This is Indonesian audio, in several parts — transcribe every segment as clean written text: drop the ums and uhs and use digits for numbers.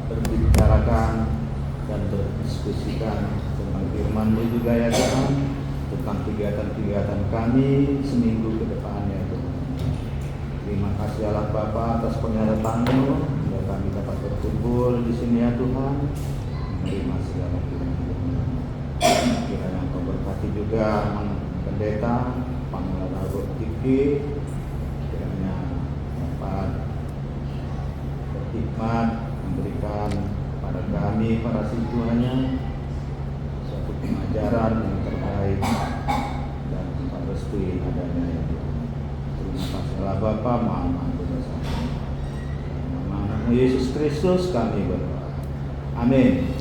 Membicarakan dan berdiskusikan tentang firman-Mu juga ya Tuhan, tentang kegiatan-kegiatan kami seminggu ke depan ya Tuhan. Terima kasih Allah Bapa atas penyertaan-Mu, biar kami dapat berkumpul di sini ya Tuhan. Terima kasih Allah Tuhan. Kiranya Engkau berkati juga pendeta, Pengelola TV, kiranya dapat berkhidmat, memberikan kepada kami para siswanya suatu pengajaran yang terbaik dan kita restui adanya ya Tuhan. Terima kasih Allah Bapa, mohon ampun dosa. Nama anakmu Yesus Kristus kami berdoa. Amin.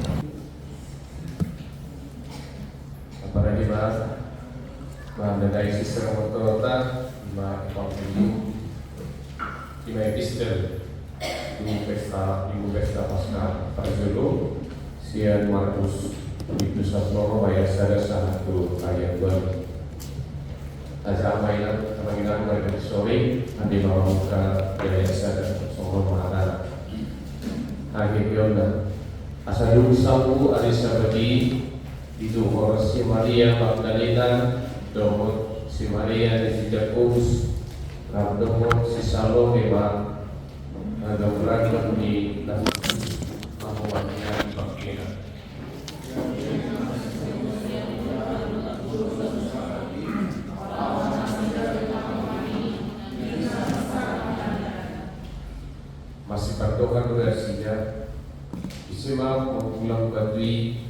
Para jemaat, menandai sistem otorita, lima evangelim, lima epistel, Ibu Pesta Paskah Parzulu, Sian Markus Ibnu Satmoro ayat 1 ayat 2. Aja mainan mereka sore, andi mamuka ayat 1 soal mahara. Agi piona, asal sabu ada sabadi itu orang si Maria Magdalena, domo si Maria dan si Jakobus, domo si Salome bang, ada beragam di dalam mahuannya bagian. Masih berdoa durasinya, isinya mengulang badui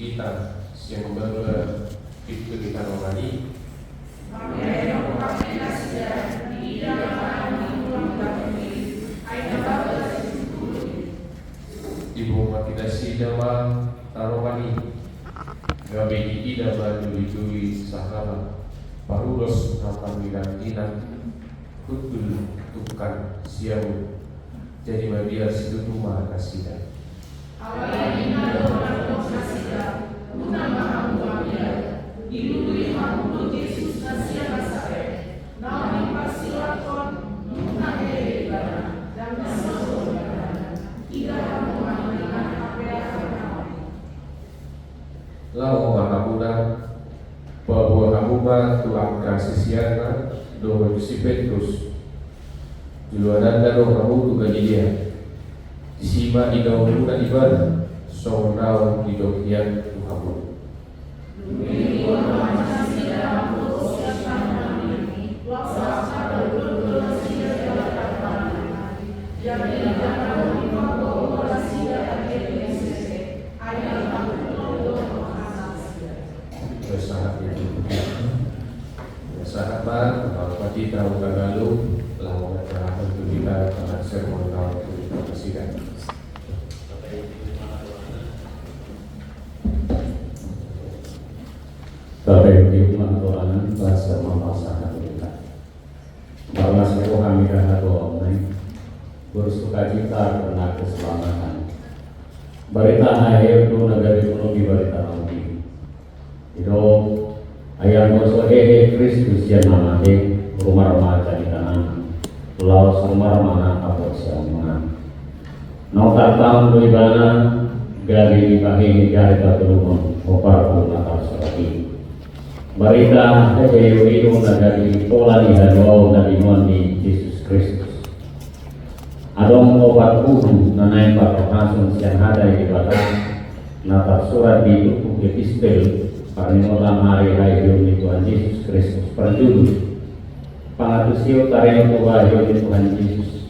kita siang baru itu kita normali. Ibu kita sidama taromani gabe kita baru dicuri sahabat parulos napamilan dinan kutul tukang siang jadi bagian situ rumah kasih. Lau makamuda bahwa kamuba tuang kasisiana do si Petrus jualan dan kamu tu gaji dia disima di daun muda ibadah sonau di dokian kamu. Sahabat, kalau kita udah lalu, lalu kita untuk kita sermon tahun itu presiden. Tapi di umat bahasa memasakan kita. Bahwa sebuah kami dah doa bersuka cita karena keselamatan. Berita akhir itu negara ekonomi berita nanti. Itu ayam bersohe Kristus yang namanya rumah cari tanah. Pulau Sumar mana apa siapa? Nota tahun 2000 gari dipakai jari terumum opar pun atau seperti. Berita itu dari pola di hadau dari Nabi Yesus Kristus. Adong obat kudu nanai pakai langsung siang ada di batas Nata surat di buku epistel panimotan hari di Tuhan Yesus Kristus perjudul Pangatusio tarino tuhayo di Tuhan Yesus.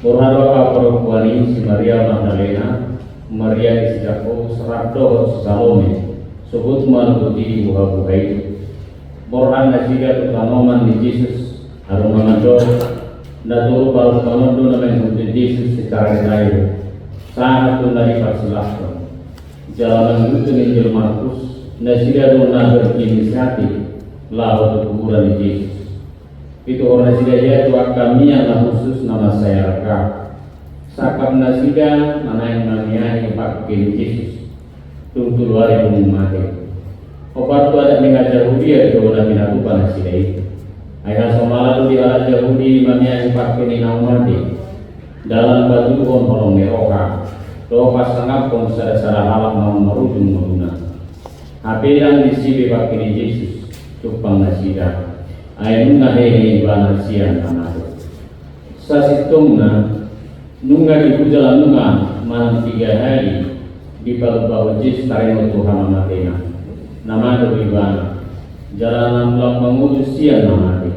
Murharo perempuan ini si Maria Magdalena, Maria isi Jakob, Sarabdo, Salome, sebut menututi buah-buah itu. Borhan nasiga tutanoman di Yesus, harum mengador, daturu baru panondo namen di Yesus secara detail. Sangat pun dari persilahkan. Jalan menuju Injil Markus, nasiga dona berinisiatif, lalu kuburan Yesus. Itu orang nasiga yaitu kami yang khusus nama saya raka. Sakap nasiga mana yang mamiahi pakai Yesus. Tuntul wari mati. Obat tu ada mengajar Yahudi itu orang minakupan nasiga itu. Ayah somala tu di alat Yahudi mamiahi pakai ni mati. Dalam batu on holong meroka. Doa pasangan pun secara halak mau merujung menguna. HP yang disipi pakai Yesus cupang nasiga. Ayo nunga hehe ibana siang namanya. Sasitungna nunga di jalan nunga malam 3 hari di balu-balu Yesus tarino Tuhan amatena. Nama itu ibana. Jalan pulang mengurus siang namanya.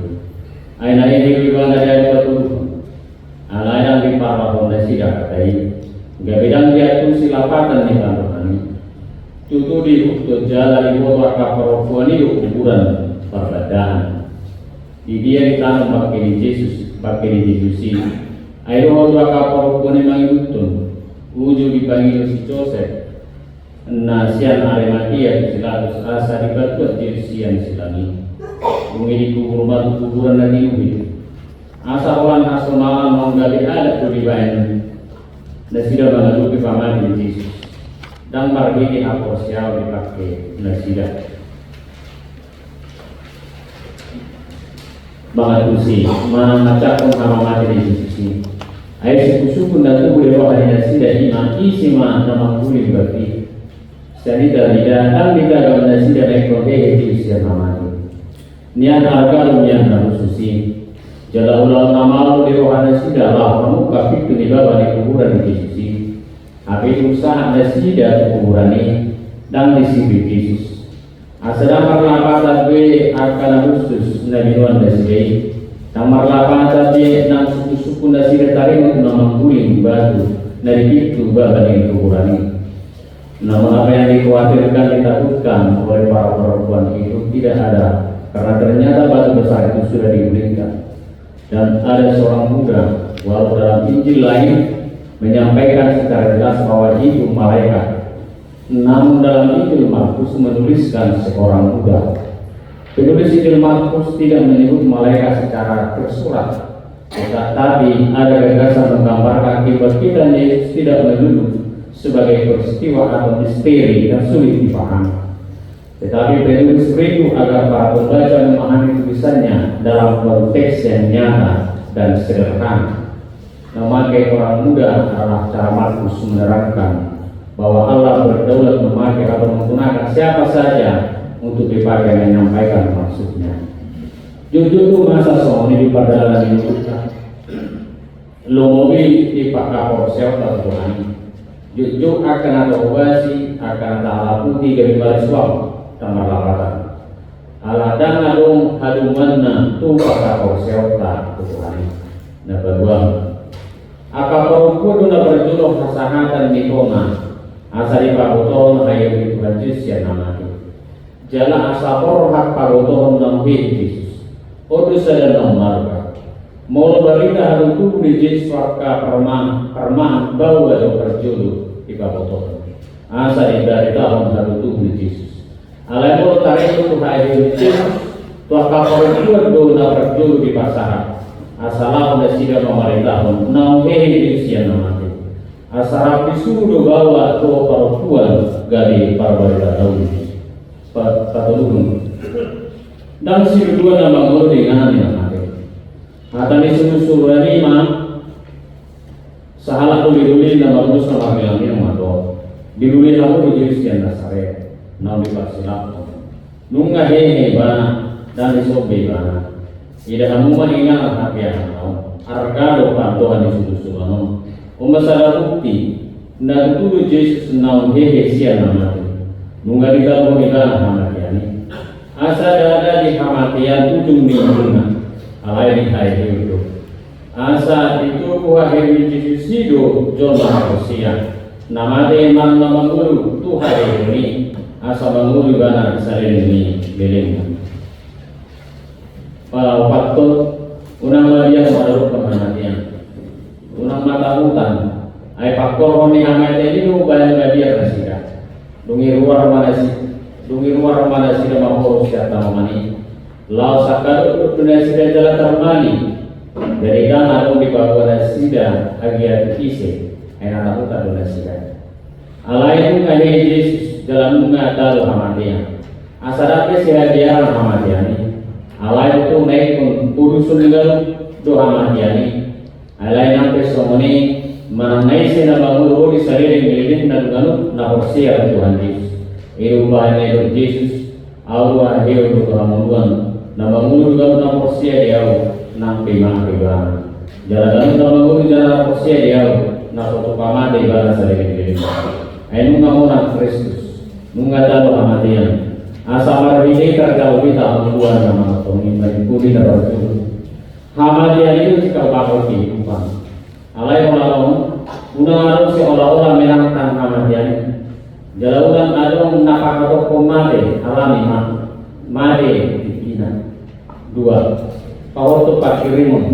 Ayo na hehe ibana dari batu. Alayang di parah nasiga katai. Gak bidang dia tu silapatan di kantor ini. Tutu di bukti jalan di bawah perempuan itu kuburan perbedaan. Di dia ditanam pakai di Yesus, pakai di Yesus ini. Ayo waktu perempuan ini mengikutun. Ujung dipanggil si Joseph. Nasian Arimatia silatus asa dibuat Yesusian silani. Mengidik kuburan lagi ubit. Asa orang asmalan menggali ada tu di bayan. Nasida mengaduki paman di Yesus dan margini aposial dipakai nasida bangatusi mana macakon sama mati di Yesus ini. Ayat suku-suku dan tubuh dewa hari nasida iman isi mana nama kulit berarti sanita tidak kita nasida ekologi Yesus yang mati. Niat harga lumian dan susi. Jala ulang nama lu di rohana sida lah kamu kapit ni baba di kuburan di Yesus. Habis usaha sida kuburan ini dan di sini Yesus. Asadang marlapatan be akan khusus nabi Nuhan dasiri. Tang marlapatan be nang suku-suku dasiri tarik untuk nama guling batu dari itu baba di kuburan ini. Namun apa yang dikhawatirkan ditakutkan oleh para perempuan itu tidak ada karena ternyata batu besar itu sudah digulingkan. Dan ada seorang muda, walau dalam Injil lain menyampaikan secara jelas bahwa itu malaikat. Namun dalam Injil Markus menuliskan seorang muda. Penulis Injil Markus tidak menyebut malaikat secara tersurat, tetapi ada gagasan menggambarkan kebangkitan Yesus tidak melulu sebagai peristiwa atau misteri yang sulit dipahami. Tetapi penulis rindu agar para pembaca memahami tulisannya dalam konteks yang nyata dan sederhana. Memakai orang muda adalah cara Markus menerangkan bahwa Allah berdaulat memakai atau menggunakan siapa saja untuk dipakai menyampaikan maksudnya. Jujur tu masa soalnya di perjalanan ini lo mobil di Pak Kapolsek atau Tuhan. Jujur akan ada obasi akan ada alat putih dari baris wang. Tamar lapatan. Aladang alung hadumanna tu Pak Kapolsek Tuhan. Nah kedua, akaparuku duna berjuluh hasahatan mitoma. Asari paruton hayu Tuhan Yesus yang namanya. Jala asapor hak paruton nampi Yesus. Odu sada namarga. Molo berita harutu di Yesus warga perman bawa yang berjuluh di paruton. Asari dari tahun harutu di Yesus. Alai molo tarik itu hayu Yesus. Tua kaparuku duna berjuluh di pasaran. Asalam nasida pemerintah nau Yesus yang namanya. Asal disuruh bawa to perempuan dari parbarita tahun patulung dan si kedua nama guru dengan yang ada. Hata disuruh lima sahala dulu nama guru sama yang mato dulu lalu Yesus yang Nazaret nau di Barcelona nunga hehe bana dan disobe bana ida hamu ingat hati yang nau argado pantuan disuruh umasara bukti na tudo Jesus não rehesia namate nunga dita bonita hamatiani asa dada di hamatian tujung minggu alai di hai itu asa itu kuah hemi Jesus hidup jomah Hosea namate man namanguru tu hari ini asa manguru bana saren ini beleng waktu unang maria menurut kematian unang mata hutan ai pakor honi amate ini bayang badia rasida dungi luar mana sida mahoro siata mamani lau sakado dunia sida jala termani dari dan adong di bawah sida agia ise ai nana hutan dunia sida alai ngahe Yesus dalam bunga talu hamatian asarape sehadiaran hamatiani alai itu naik pun urusun legal do hamatiani alai nampe somoni manangai sena bangun di sariring milidin dan ganu na Hosea Tuhan Yesus iruba na Yesus awa heo do hamuan na bangun ganu na Hosea diau nang pima pima jalan na bangun jalan Hosea diau na soto pama de bala sariring milidin ai nunga mona Kristus nunga talu hamatian asa marhini karga ubita amuan nama tongin bagi puli na barju hamatian itu cikal bakal kehidupan alai orang unang si orang menangkan hamatian jalaulan adong napakatok pemade alami made dikina dua pawat tu pakirimun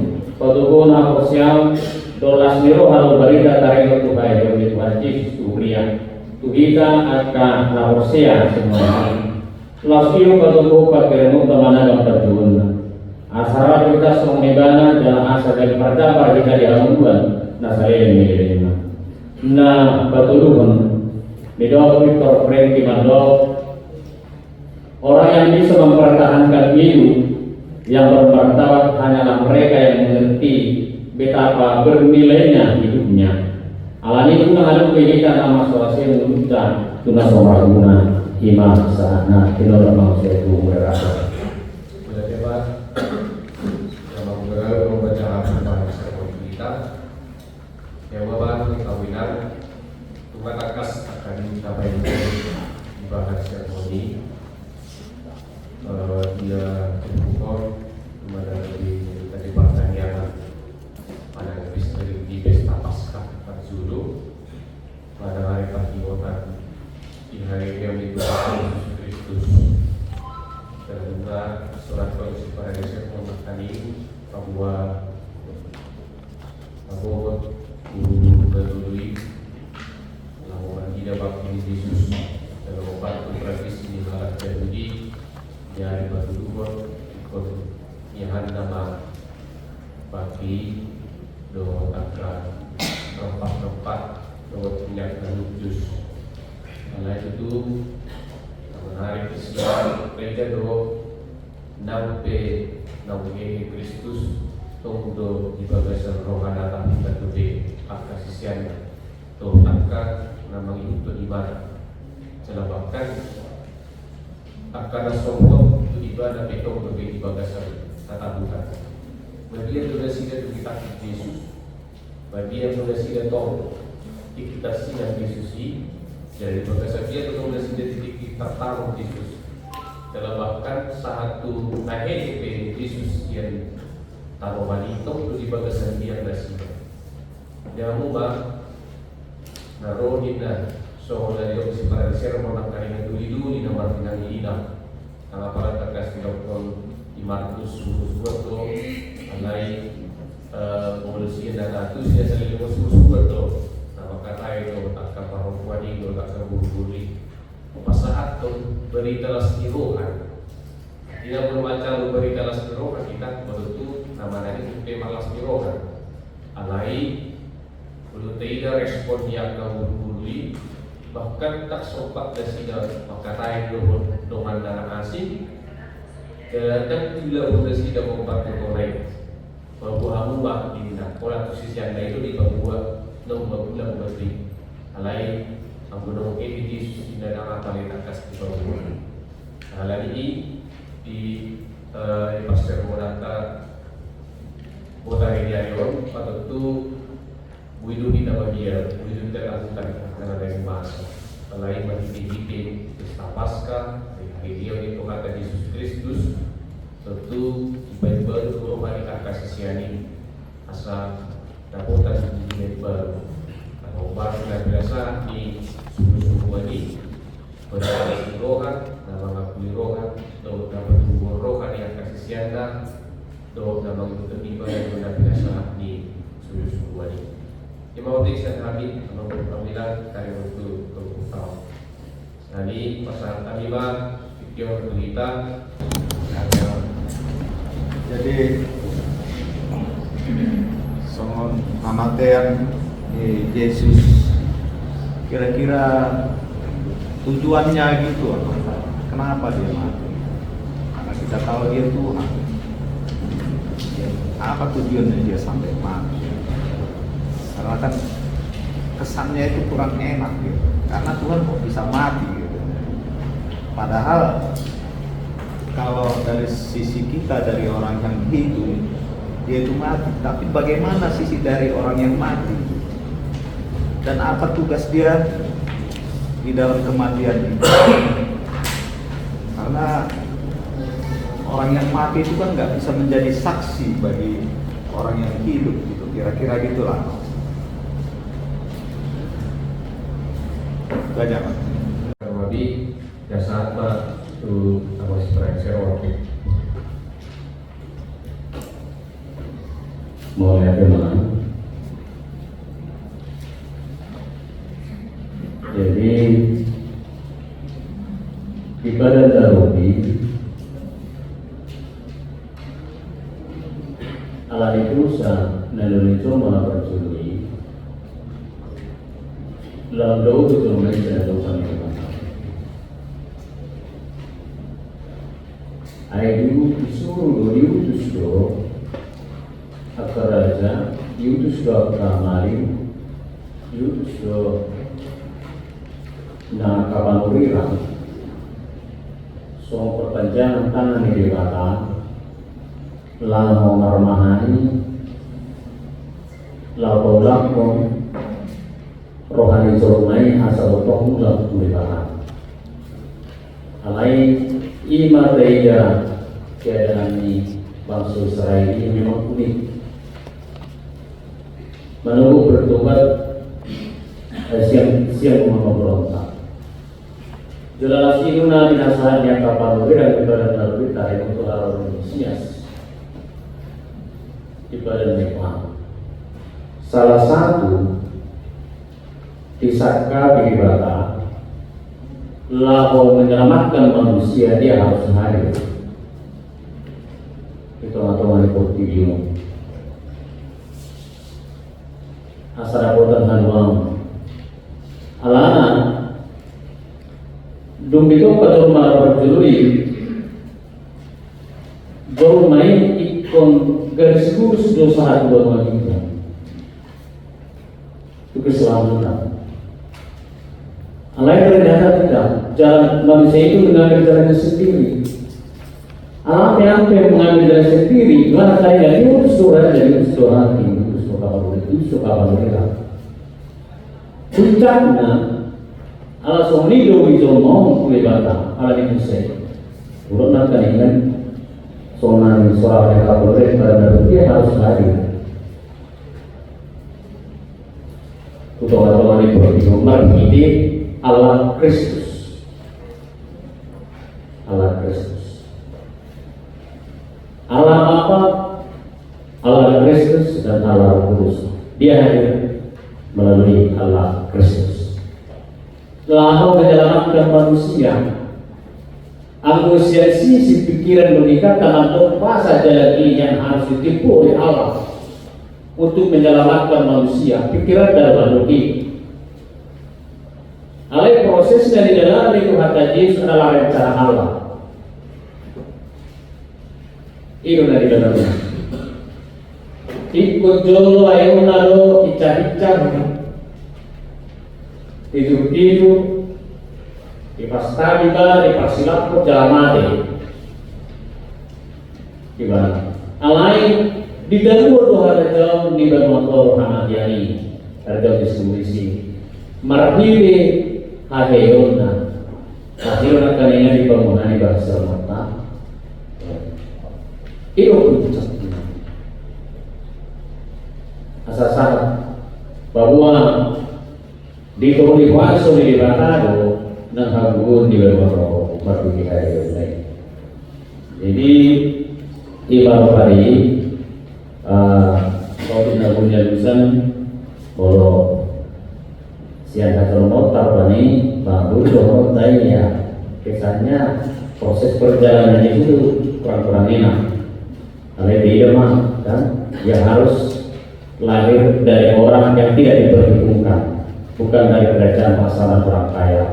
padugo na Hosea dolas niro halu barida taringo tu bae do Tuhan Yesus turia tuhita akan na Hosea semua lasio padugo pakirimun tamanagang terjun asara kita songegana jalan asa dari perdabar kita di amunduan na sariling milidin na batuluhun Midok Victor Frank Kimando orang yang bisa mempertahankan hidup yang bermartabat hanyalah mereka yang mengerti betapa bernilainya hidupnya alani guna halu kita nama sorasi menunjukkan tuna somaruna hima sahana kinora manusia itu merasa yang bapak kawinan tuan akas akan mencapai dibahas seremoni dia terbuka kepada dari pertanyaan pada di pesta Paskah Zulu pada hari Paskah di hari yang Yesus Kristus dan juga surat Paulus kepada Efesus ini bahwa berduri lawan tidak bagi Yesus dalam membantu tradisi di halat Yahudi dari batu dua ikut yang nama bagi do takra tempat minyak dan jus lain itu menarik Islam gereja do nampe namanya Kristus tunggu di bagasan rohana tapi berduri akar sisiannya tuh akar nama itu di mana selabakkan akar sombong itu di mana petong bagi di bagasan tata bukan bagi yang sudah siap kita Yesus bagi yang sudah siap tahu kita siap Yesus dari bagasan dia sudah siap kita tahu Yesus selabakkan satu nahir Yesus yang taruh wanita itu di bagasan dia nasi dia mubah narohin na so dari opsi para share mau kali dulu di nomor final ini karena para terkasih dokter di Markus suatu alai polisi dan atus dia selalu suatu nama kata itu tak kapal wani itu tak terburu-buru pas saat tu berita lastirohan tidak berbaca berita lastirohan kita betul namanya itu tema lastirohan alai belum tidak respon yang kabur-buri bahkan tak sempat desida maka tayo dengan dana asing dan tidak desida membantu korek bahwa hamba di pola sisi yang itu di bawah bulan berarti alai ang gunung ini tidak ada kali atas di bawah hal ini di pastor Monata Bota Hediayon pada itu Widu kita bagia, widu terlakukan karena dari masa. Selain berhenti-henti pesta Paskah, hari dia itu kata Yesus Kristus, tentu baik baru rohani kasih siani asal dapotan di baru atau baru dan biasa di suku-suku ini berarti rohan dan mengakui rohan atau dapat tumbuh rohani yang kasih siana atau dalam tertiba yang benar biasa di suku-suku ini. Lima waktu saya kami mengambil dari waktu tahun. Jadi pasal kami video berita. Jadi soal amatir Yesus kira-kira tujuannya gitu kenapa dia mati? Karena kita tahu dia Tuhan. Apa tujuannya dia sampai mati? Karena kan kesannya itu kurang enak gitu. Karena Tuhan kok bisa mati gitu. Padahal kalau dari sisi kita, dari orang yang hidup, dia itu mati. Tapi bagaimana sisi dari orang yang mati? Dan apa tugas dia di dalam kematian itu? Karena orang yang mati itu kan nggak bisa menjadi saksi bagi orang yang hidup gitu. Kira-kira gitulah. Belajar. Terlebih jasa apa itu apa experience waktu mau lihat mana? Jadi ibadah darubi ala dikusa Indonesia malah berjuli lalu itu Indonesia dosa mereka. Ayu disuruh diutus do akaraja diutus do kamari diutus do na kabanuriran so perpanjangan tangan di kata lalu marmahani lalu lakon rohani jornai asal tong lalu tulisan alai ima daya keadaan ini bangsa Israel ini memang unik. Menunggu bertobat siang memberontak. Jelas inuna binasahan yang kapal dan ibadah nabi tarik untuk arah Mesias. Ibadah nikmat. Salah satu disaka bibata lalu menyelamatkan manusia dia harus hadir. Itu atau manipulasi asal apotan haluang alana dumbito pator malah berjului baru main ikon garis lurus dosa dua kita itu keselamatan. Alai ternyata tidak. Jalan manusia itu mengambil jalannya sendiri. Alam yang mengambil jalan sendiri, mana saya diurus doa dari urus doa ini, urus doa mereka. Puncaknya, ala soni do itu mau kulibata, ala ini saya. Urut nak kan sonan suara mereka boleh karena dia harus hadir. Utama itu nomor ini. Allah Kristus, Allah Kristus, Allah apa? Allah Kristus dan Allah Kudus. Dia hadir melalui Allah Kristus. Lalu menyelamatkan manusia. Angusiasi pikiran meningkatkan atau apa saja lagi yang harus ditipu oleh Allah untuk menyelamatkan manusia. Pikiran dalam logik. Alai prosesnya di dalam itu kata Yesus adalah rencana Allah. Itu dari dalamnya. Ikut jolo ayo nalo icar-icar, tidur-tidur, di pasta juga, di pasilap ke jalan mati. Gimana? Alai di dalam doa jauh di dalam motor Hamadiani. atau diskusi marbibe haheyona akhirnya kanina di bangunan di bahasa mata itu puncak asal bahwa di komunitas di Batado nang hagun di bawah marbibe haheyona. Jadi ibarat hari kalau tidak punya lusan kalau siang atau motor pani baru dorong ya kesannya proses perjalanan itu kurang-kurang enak. Oleh dia mah kan yang harus lahir dari orang yang tidak diperhitungkan, bukan dari kerajaan pasaran orang kaya.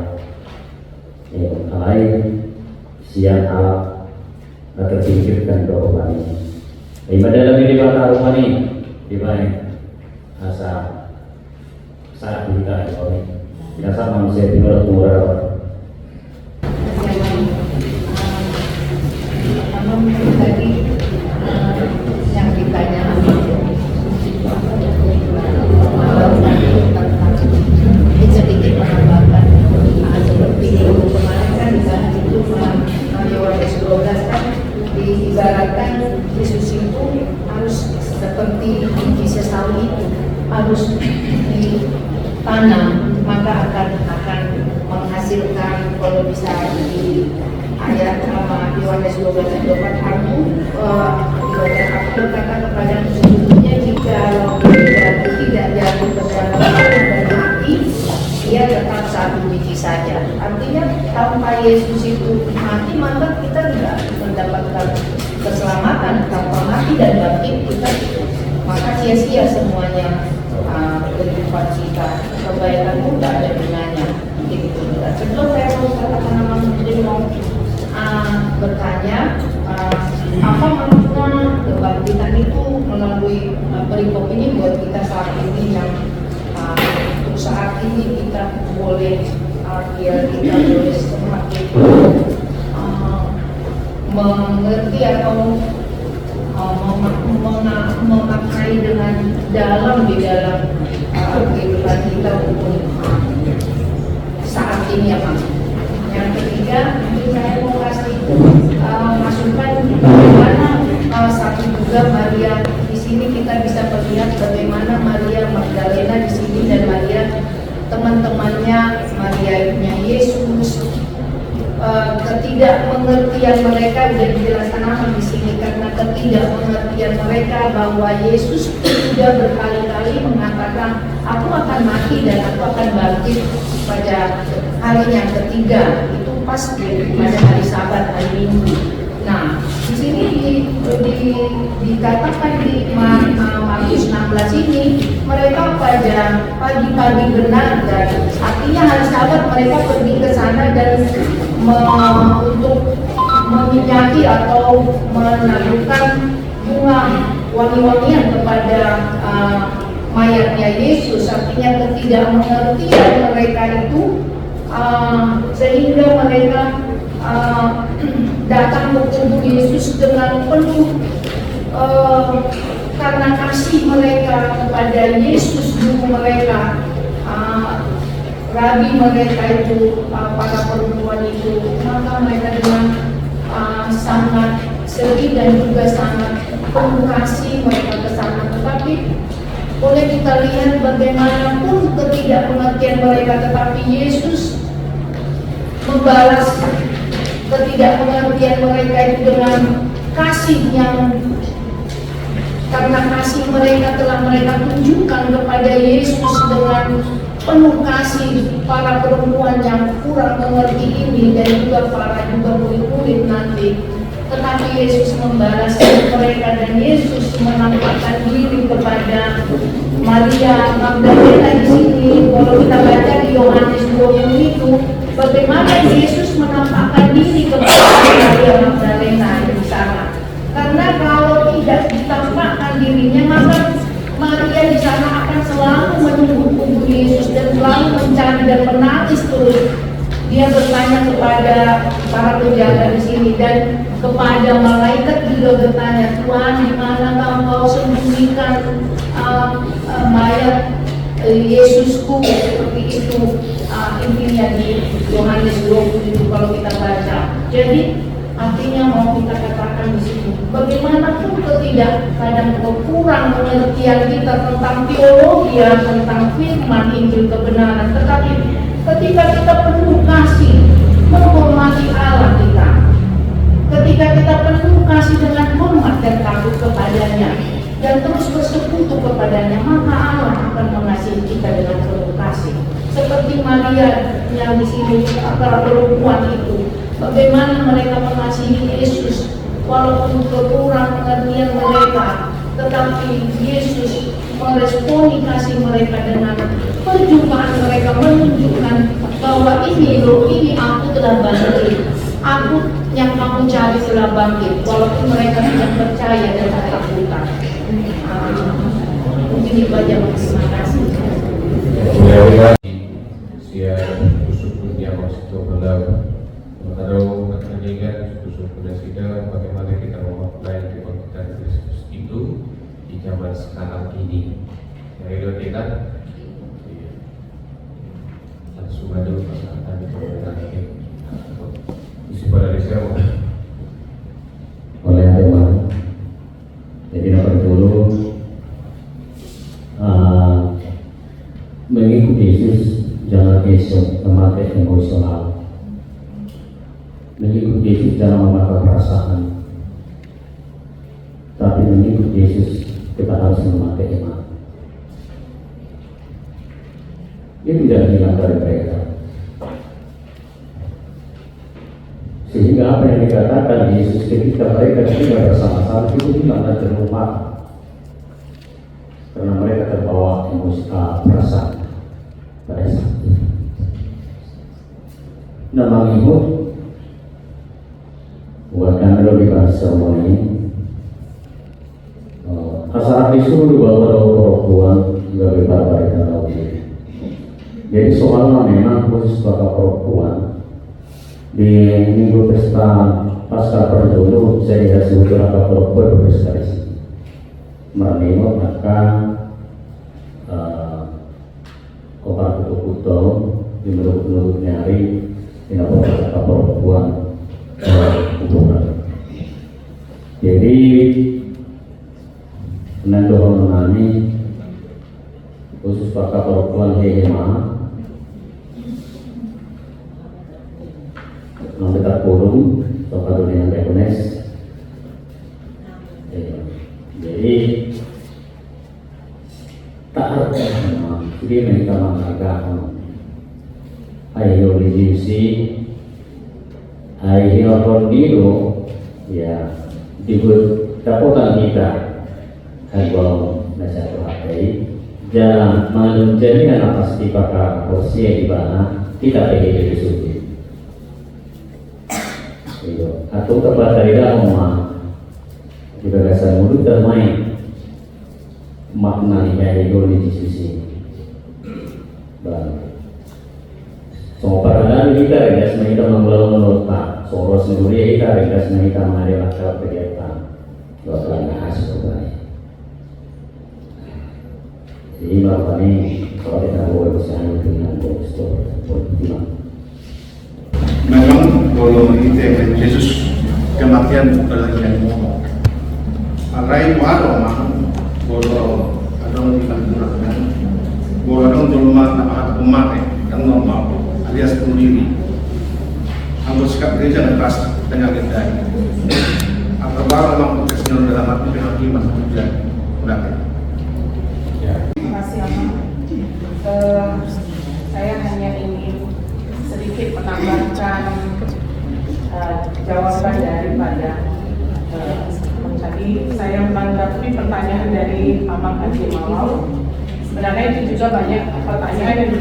Ya, lain siang alat terpikirkan doa ini. Ibadah dalam ibadah rumah ini dibaik asa saat kita ini. Biasa manusia tinggal kurang. Tadi yang ditanya sedikit menambahkan seperti itu kemarin kan dibahas itu Yohanes 12 kan diibaratkan Yesus itu harus seperti biji sesawi itu harus ditanam maka akan menghasilkan kalau bisa di ayat Yohanes 12 ayat 24 aku berkata kepada sesungguhnya jika tidak jatuh ke dalam dan mati dia tetap satu biji saja. Artinya tanpa Yesus itu mati maka kita tidak mendapatkan keselamatan. Tanpa mati dan bangkit kita maka sia-sia semuanya kehidupan kita, kebaikan pun tidak ada gunanya. Sebelum saya mau bertanya apa makna kebangkitan itu melalui perikop ini buat kita saat ini yang untuk saat ini kita boleh kita boleh semakin mengerti atau memakai dengan dalam di dalam kehidupan kita untuk saat ini ya Pak. Yang ketiga, saya mau kasih masukan bagaimana satu juga Maria di sini kita bisa melihat bagaimana Maria Magdalena di sini dan Maria teman-temannya Maria ibunya Yesus ketidakmengertian mereka sudah dijelaskan apa di sini karena ketidakmengertian mereka bahwa Yesus sudah berkali-kali mengatakan aku akan mati dan aku akan bangkit pada hari yang ketiga itu pas pada hari Sabat hari Minggu. Nah di sini dikatakan di Markus 16 ini mereka pada pagi-pagi benar dan artinya hari Sabat mereka pergi ke sana dan untuk meminyaki atau menaruhkan bunga wangi-wangian kepada mayatnya Yesus. Artinya ketidakmengertian mereka itu sehingga mereka datang ke tubuh Yesus dengan penuh karena kasih mereka kepada Yesus, guru mereka, rabi mereka itu, para perempuan itu, maka mereka dengan sangat sedih dan juga sangat penuh kasih mereka ke sana. Tetapi boleh kita lihat bagaimanapun ketidakpengertian mereka, tetapi Yesus membalas ketidakpengertian mereka itu dengan kasih yang karena kasih mereka telah mereka tunjukkan kepada Yesus dengan penuh kasih para perempuan yang kurang mengerti ini dan juga para murid-murid nanti. Tetapi Yesus membalas mereka dan Yesus menampakkan diri kepada Maria Magdalena di sini. Kalau kita baca di Yohanes 20 itu, bagaimana Yesus menampakkan diri kepada Maria Magdalena di sana. Karena kalau tidak ditampakkan dirinya, maka Maria di sana akan selalu menunggu tubuh Yesus dan selalu mencari dan menangis terus. Dia bertanya kepada para penjaga di sini dan kepada malaikat juga bertanya, Tuhan, di mana Engkau sembunyikan mayat Yesusku seperti itu, intinya di Yohanes 20 kalau kita baca. Jadi artinya mau kita katakan di sini, bagaimanapun kadang kurang pengertian kita tentang teologi, tentang firman Injil kebenaran, tetapi ketika kita penuh kasih menghormati Allah kita, ketika kita penuh kasih dengan hormat dan takut kepadanya dan terus bersekutu kepadanya, maka Allah akan mengasihi kita dengan penuh kasih. Seperti Maria yang di sini, para perempuan itu, bagaimana mereka mengasihi Yesus walaupun kekurang pengertian mereka, tetapi Yesus meresponi kasih mereka dengan perjumpaan mereka, menunjukkan bahwa ini loh, ini aku telah bangkit, aku yang kamu cari telah bangkit, walaupun mereka tidak percaya dan ketakutan. Mungkin itu aja, terima kasih. Siap kusuk dia masih coba kalau pertandingan kusuk kuda sida bagaimana kita memakai kebangkitan Kristus itu di zaman sekarang ini. Yang itu tidak langsung ada perkataan di pemerintahan isi pada desa oleh teman. Jadi nomor dulu mengikuti Yesus jangan memakai emosional. Mengikuti Yesus jangan memakai perasaan. Tapi mengikuti Yesus kita harus memakai iman. Itu tidak hilang dari mereka. Sehingga apa yang dikatakan Yesus ketika mereka tinggal bersama-sama itu hilang dan terlupakan. Karena mereka terbawa emosi perasaan pada saat itu. Nah, mengikut bukan lebih bahasa ini. Asal disuruh bahwa perempuan juga berbarbar dan tahu diri. Jadi soalnya memang khusus bagi perempuan di minggu pesta pasca perdulu saya tidak sebut bagi perempuan berpesta di sini. Merenung akan kopar kutu-kutu di menurut nyari tidak bagi perempuan hubungan. Jadi menentukan menani khusus bagi perempuan hema yang dekat kurung atau dengan Bekones. Jadi tak ada dia minta mengatakan ayo divisi ayo kondiro ya dibut tapotan kita kalau nasihat pakai jangan menjadi anak pasti pakai kursi di mana kita pergi di suci atau kepada tidak mau juga dasar mulut termain makna nikah itu di diskusi bang so padahal kita regas kita mengelola tak soro sendiri kita regas kita mengadakan akal kegiatan bahkan hasil baik jadi bapak ini kalau kita boleh bersama dengan postur bagaimana memang kalau kita Yesus kematian bukan lagi yang ngomong. Arai waro mah bolo adong di kanjuran bolo adong jolma na umat yang normal alias bunuh diri. Anggota sikap gereja dan keras dengan gendai. Atau baru memang konteksnya dalam arti penghakiman hujan udah. Terima kasih Ama. Saya hanya ingin sedikit menambahkan jawaban daripada tadi saya menanggapi pertanyaan dari Amang Haji Malau. Sebenarnya itu juga banyak pertanyaan yang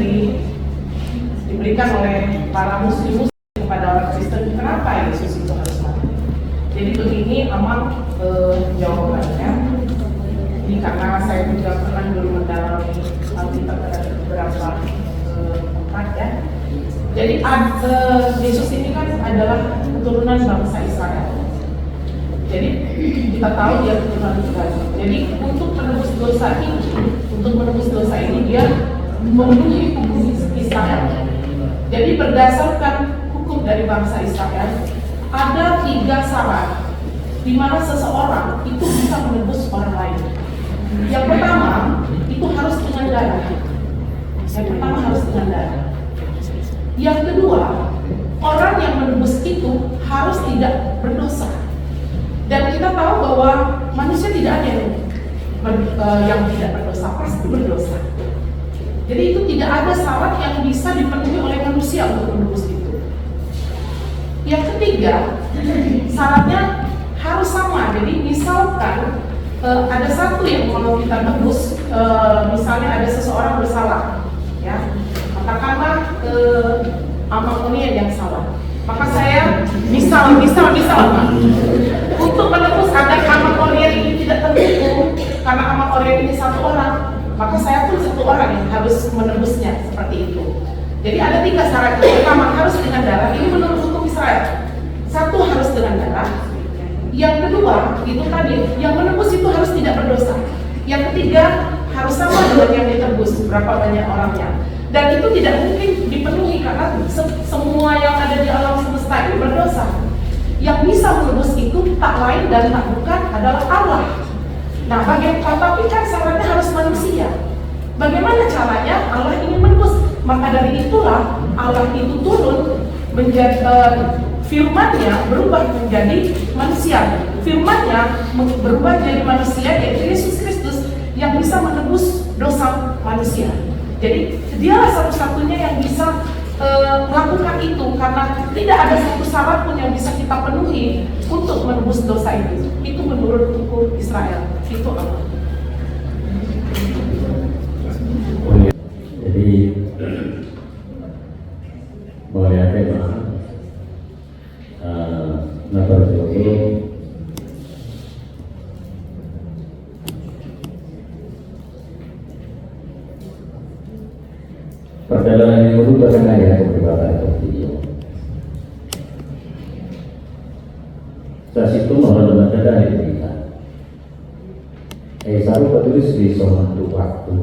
diberikan oleh para muslim kepada orang Kristen, kenapa Yesus itu harus mati. Jadi begini Amang jawabannya. Ini karena saya juga pernah dulu mendalami Alkitab pada beberapa tempat ya. Jadi Yesus ini kan adalah keturunan bangsa Israel. Jadi di kita tahu dia keturunan Israel. Jadi untuk menebus dosa ini dia memenuhi hukum Israel. Jadi berdasarkan hukum dari bangsa Israel ada 3 syarat di mana seseorang itu bisa menebus orang lain. Yang pertama itu harus dengan darah. Yang kedua, orang yang menebus itu harus tidak berdosa. Dan kita tahu bahwa manusia tidak ada yang tidak berdosa, pasti berdosa. Jadi itu tidak ada syarat yang bisa dipenuhi oleh manusia untuk menebus itu. Yang ketiga, syaratnya harus sama. Jadi misalkan ada satu yang kalau kita tebus, misalnya ada seseorang bersalah, ya, katakanlah Amangonian yang salah. Maka saya misal untuk menebus agar Amangonian ini tidak terhukum karena Amangonian ini satu orang, maka saya pun satu orang yang harus menebusnya seperti itu. Jadi ada 3 syarat. Pertama harus dengan darah, ini menurut hukum Israel. Satu harus dengan darah. Yang kedua itu tadi, yang menebus itu harus tidak berdosa. Yang ketiga harus sama dengan yang ditebus, berapa banyak orangnya. Dan itu tidak mungkin dipenuhi karena semua yang ada di alam semesta ini berdosa. Yang bisa menebus itu tak lain dan tak bukan adalah Allah. Nah, tapi kan syaratnya harus manusia. Bagaimana caranya Allah ingin menebus? Maka dari itulah Allah itu turun menjadi firman-Nya berubah menjadi manusia. Firman-Nya berubah menjadi manusia, yaitu Yesus Kristus yang bisa menebus dosa manusia. Jadi dialah satu-satunya yang bisa melakukan itu, karena tidak ada satu syarat pun yang bisa kita penuhi untuk menebus dosa itu. Itu menurut hukum Israel. Itu Allah. Jadi boleh tema nomor 20 perjalanan yang dulu berkenaan dengan perdebatan video. Saat itu mohon mendadak diberikan. Satu tertulis di suatu waktu.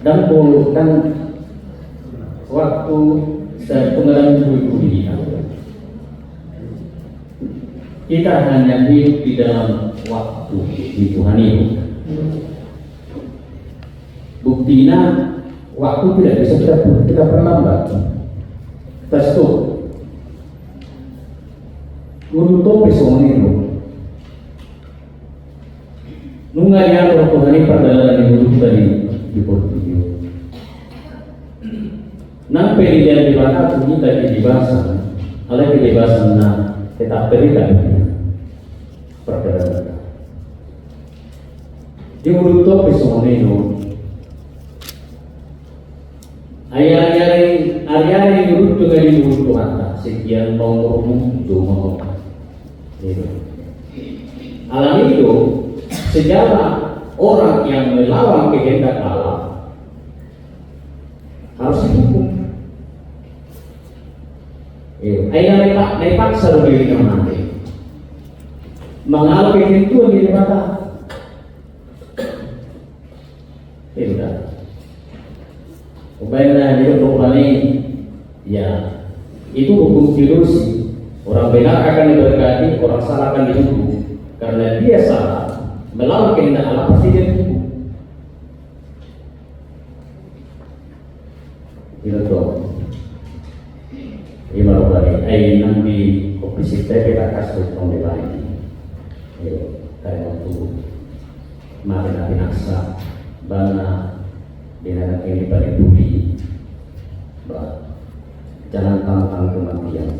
Dan waktu saya pengalaman bumi kita hanya hidup di dalam waktu di Tuhan ini. Buktinya waktu tidak bisa kita perlambat. Tersebut untuk besok ini nunggah yang Tuhan ini perjalanan yang dulu tadi di Portugio. Nang pilihan di mana kita kebebasan, oleh kebebasan tetap berikan perjalanan. Di mulut besok ini Ayah-ayah yang urut juga di mulut Tuhan. Sekian mengurung itu mau. Alam itu sejarah orang yang melawan kehendak Allah harus dihukum. Ayah nepaksa diri mati. Mengalami ketentuan di mata. Tidak. Umpamanya hidup rohani, ya itu hukum filosofi. Orang benar akan diberkati, orang salah akan dihukum. Karena dia salah melawan kehendak Allah, pasti dia dihukum. Itu tuh. Ima rohani, nang di ofisi kita kasih tong lain. Kayak waktu kemarin nabi naksa, bana dengan ini pada bumi, jangan tantang kematian.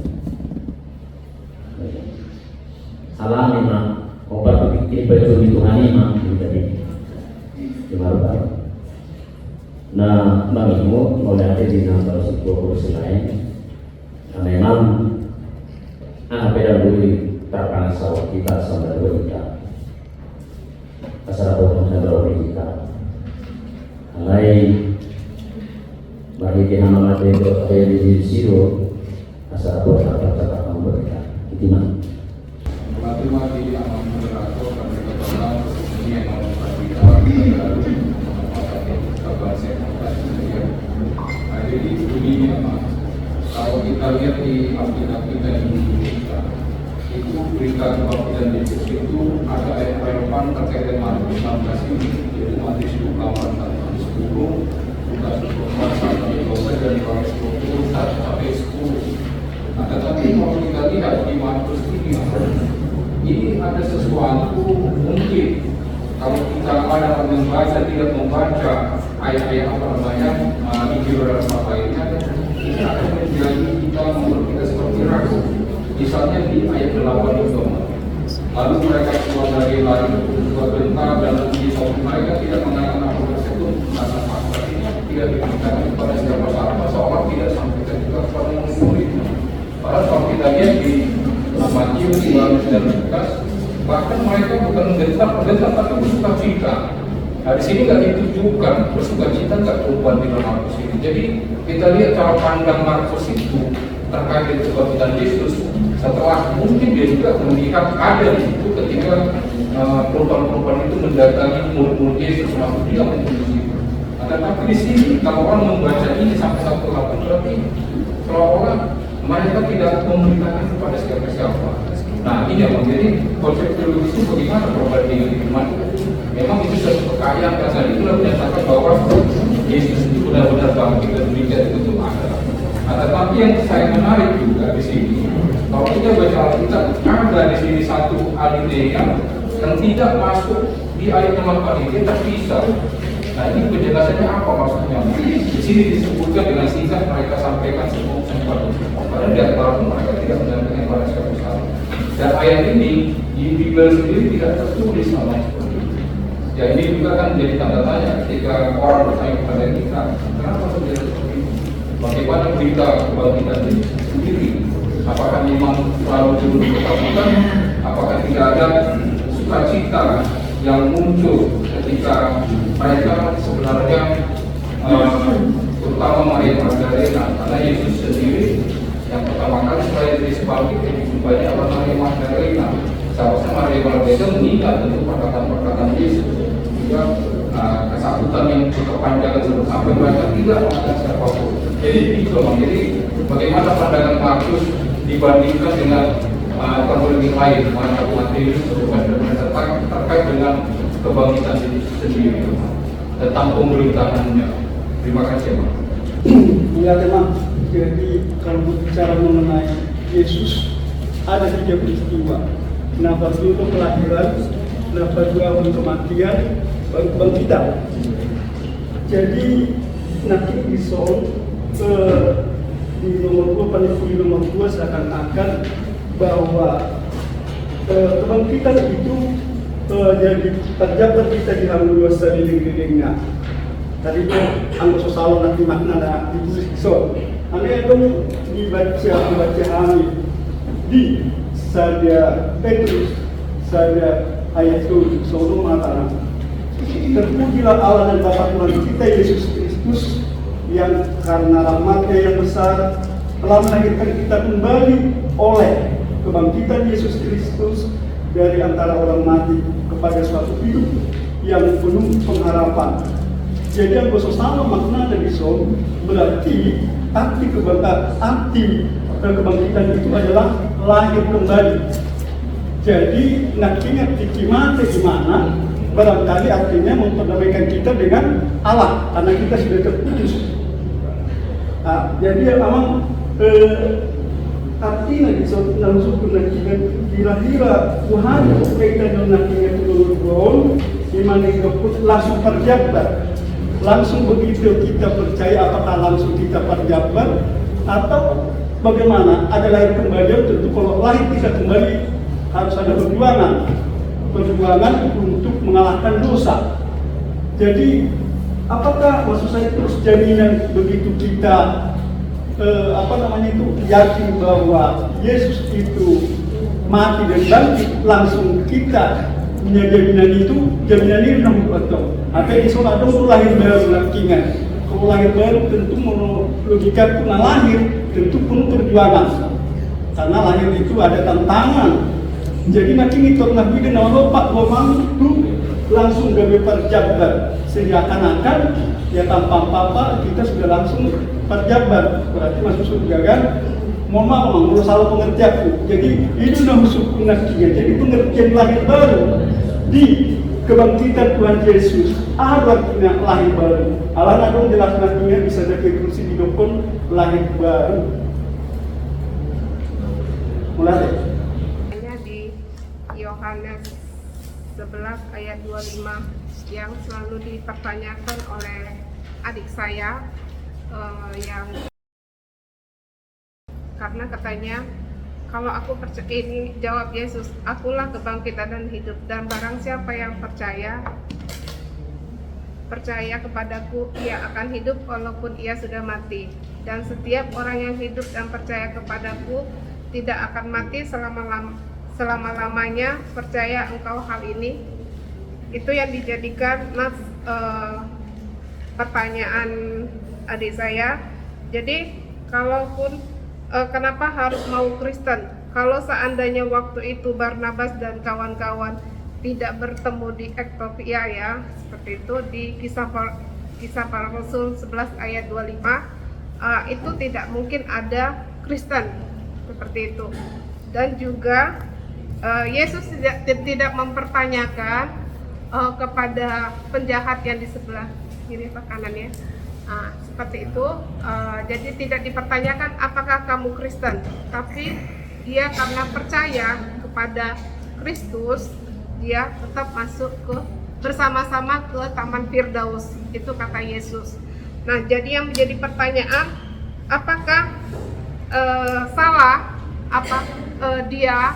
Alam memang obat berpikir baju itu anima menjadi kemaruan. Nah, mengimu oleh ada di nama sebuah kursus lain. Memang anak beda dulu terkena sawah kita sama dua kita. Asal apa yang ada kita. Lain bagi kita nama itu di siro asal apa mereka kita Gimana? Mati-mati aman moderator kami katakan ini yang mau kita baru kabar saya. Nah, jadi begini kalau kita lihat di Alkitab kita di Indonesia itu berita kebangkitan Yesus itu ada ayat relevan terkait dengan Markus 16 ini, yaitu Matius 10 Lukas 12 dan Yohanes 20 sampai 10. Nah, tetapi kalau kita lihat di Markus ini ada sesuatu mungkin kalau kita ada membaca tidak membaca ayat-ayat apa namanya Injil dan lainnya, ini akan menjadi kita membuat kita seperti ragu. Misalnya di ayat 8 itu, lalu mereka keluar dari lari berbentar dan disebut mereka tidak mengatakan apa tersebut karena fakta ini tidak diberikan kepada siapa-siapa, seolah tidak sampaikan juga kepada murid. Padahal kalau kita lihat di Matius dan Lukas, bahkan mereka bukan menggentar tapi bersuka cita. Nah, di sini nggak ditujukan bersuka cita nggak perubahan di dalam Markus ini. Jadi kita lihat cara pandang Markus itu terkait dengan kebangkitan Yesus. Setelah mungkin dia juga melihat ada di situ ketika perempuan-perempuan itu mendatangi murid-murid Yesus, maksud dia menuju situ. Nah, tetapi di sini kalau orang membaca ini sampai 1:8 berarti seolah-olah mereka tidak memberitakan kepada siapa-siapa. Nah, ini yang menjadi konsep teologis itu bagaimana perbandingan iman. Memang itu satu kekayaan karena itulah menyatakan bahwa Yesus itu benar-benar bangkit dan demikian itu ada. Nah, tetapi yang saya menarik juga di sini, kalau kita baca Alkitab, ada di sini satu alinea yang tidak masuk di ayat 8 ini terpisah. Nah, ini penjelasannya apa maksudnya? Di sini disebutkan dengan singkat mereka sampaikan semua sempat. Padahal di antara mereka tidak mendampingi pada siapa-siapa. Dan ayat ini di Bible sendiri tidak tertulis sama seperti itu. Ya, ini juga kan menjadi tanda tanya ketika orang bertanya kepada kita, kenapa terjadi seperti itu? Bagaimana berita kebangkitan ini sendiri? Apakah memang selalu turun ketakutan? Apakah tidak ada sukacita yang muncul ketika mereka sebenarnya terutama Maria Magdalena, karena Yesus sendiri yang pertama kali selain dari sebangkit dijumpainya adalah Maria Magdalena. Seharusnya Maria Magdalena mengingat untuk perkataan-perkataan Yesus, juga kesakitan yang berkepanjangan sampai mereka tidak mengatakan siapapun. Jadi itu jadi bagaimana pandangan Markus dibandingkan dengan kronologi lain, Matius terkait dengan kebangkitan sendiri tentang pemberitaannya. Terima kasih, Pak. Ya, memang. Jadi kalau bicara mengenai Yesus ada 3 peristiwa. Kenapa dulu kelahiran, kenapa dua kematian, baru kebangkitan. Jadi nanti di nomor 2 seakan-akan bahwa kebangkitan itu jadi terjabat kita di hangul seliling-selilingnya. Tadi itu anggo sosalo nanti makna ditulis so. Ane itu dibaca kami di saja Petrus saja ayat itu solo mataran. Terpujilah Allah dan Bapa Tuhan kita Yesus Kristus yang karena rahmat-Nya yang besar telah melahirkan kita kembali oleh kebangkitan Yesus Kristus dari antara orang mati kepada suatu hidup yang penuh pengharapan. Jadi yang sama makna dari som berarti arti kebangkitan itu adalah lahir kembali. Jadi nantinya mati di mana barangkali artinya memperdamaikan kita dengan Allah karena kita sudah terputus. Nah, jadi memang artinya langsung dengan kira-kira Tuhan kaitan dengan nantinya turun dimana langsung terjabat. Langsung begitu kita percaya apakah langsung kita terjabat atau bagaimana? Ada lahir kembali, tentu kalau lahir kita kembali harus ada perjuangan untuk mengalahkan dosa. Jadi apakah maksud saya terus jaminan begitu kita yakin bahwa Yesus itu mati dan bangkit langsung kita punya jaminan ini nomor atau isola dong lahir baru lakingan. Kalau lahir baru tentu logika pun lahir tentu penuh perjuangan. karena lahir itu ada tantangan. Jadi makin itu nabi dan pak ngomong itu langsung gawe perjabat seakan-akan ya tanpa apa-apa kita sudah langsung perjabat, berarti masuk surga kan. Mohon maaf kalau salah pengertianku. Jadi itu hukum nakinya. Jadi pengertian lahir baru di kebangkitan Tuhan Yesus artinya lahir baru. Allah dong jelas nakinya bisa ada kursi di dokon lahir baru. Mulai di Yohanes 11 ayat 25 yang selalu dipertanyakan oleh adik saya yang karena katanya kalau aku percaya, ini jawab Yesus, akulah kebangkitan dan hidup, dan barang siapa yang percaya kepadaku, ia akan hidup walaupun ia sudah mati, dan setiap orang yang hidup dan percaya kepadaku tidak akan mati selama-lamanya. Percaya engkau hal ini? Itu yang dijadikan pertanyaan adik saya. Jadi kalaupun kenapa harus mau Kristen? Kalau seandainya waktu itu Barnabas dan kawan-kawan tidak bertemu di Ethiopia ya, seperti itu di kisah para Rasul 11 ayat 25, itu tidak mungkin ada Kristen seperti itu. Dan juga Yesus tidak mempertanyakan kepada penjahat yang di sebelah kiri atau kanan ya. Seperti itu, jadi tidak dipertanyakan apakah kamu Kristen, tapi dia karena percaya kepada Kristus, dia tetap masuk bersama-sama ke Taman Firdaus, itu kata Yesus. Nah, jadi yang menjadi pertanyaan, apakah salah dia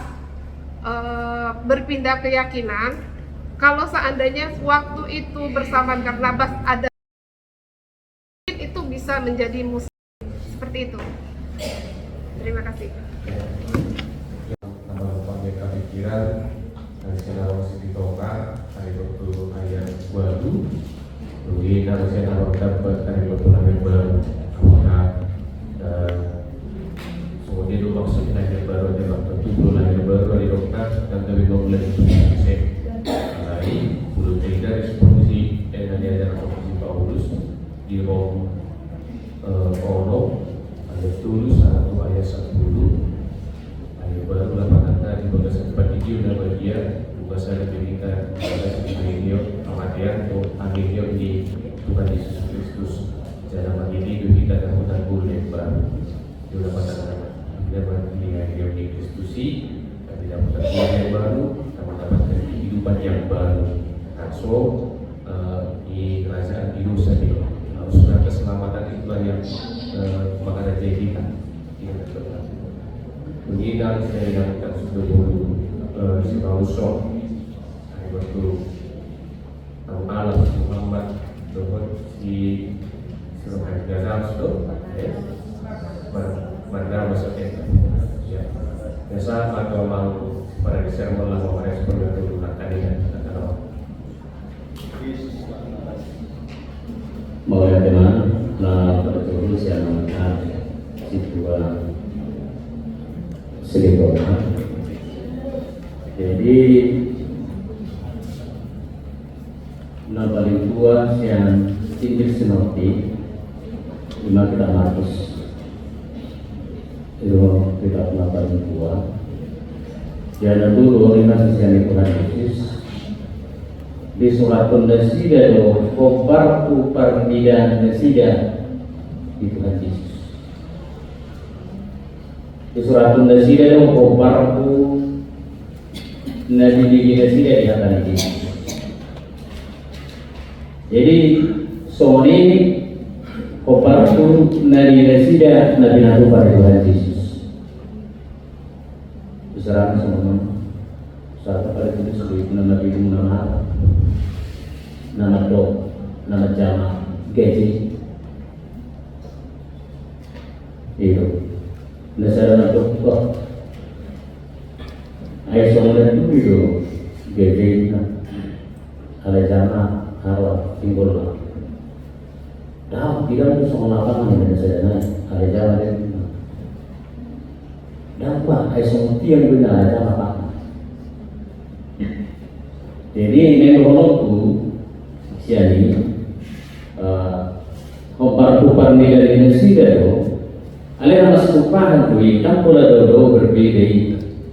berpindah keyakinan kalau seandainya waktu itu bersama Barnabas ada itu bisa menjadi muslim seperti itu. Terima kasih. Nama panggil pikiran dari senang sisi toka dari waktu ayat baru, rugi dari senang dapat dari waktu ayat baru, apakah kemudian itu maksudnya ayat baru ada waktu tujuh ayat baru dari dokter dan dari mulai bisa dari bulu tidak seperti yang diajar seperti Paulus di Rom Ono ayat 1 ayat 10 ayat baru 8 kata di bagian seperti itu dan bagian bukan saya diberikan pada video amatian atau akhirnya di Tuhan Yesus Kristus dalam ini itu kita dapat boleh baru juga pada kita berarti yang di Kristusi dan tidak dapat yang baru dan mendapatkan kehidupan yang baru. So di kerajaan Indonesia ini sudah keselamatan itulah yang maka jadi kita begini dan saya yang kita sudah dulu si Paulus waktu Allah Muhammad dapat di Surah Gaza sudah pada masa itu ya biasa atau mau pada Desember lah mau respon dulu tadi kan Mulai dengan tertulis yang mengenai situasi selingkuhan. Jadi paling tua yang tinggi seperti 5 kita markus itu kita paling tua. Jangan dulu lima sisian Tuhan Yesus di surat Nasida do kobarku pernidan Nasida di Tuhan Yesus. Di surat Nasida do kobarku Nabi Nasida di hadapan Yesus. Jadi sore kobarku Nabi Nasida Nabi Nabi pada Tuhan Yesus. Besaran semua saat pada itu sebut nama ibu nama dok, nama jama, gaji, itu. Nasara dok kok, ayat soalan itu gaji, ada jama, harus tinggal lah. Dah, tidak itu soal apa yang ada saya ada jama dan dah lupa esok tiang benar ada apa. Jadi menurutku siani kompar-kompar dari Indonesia itu, alih mas kupahan tu ikan pola dodo berbeda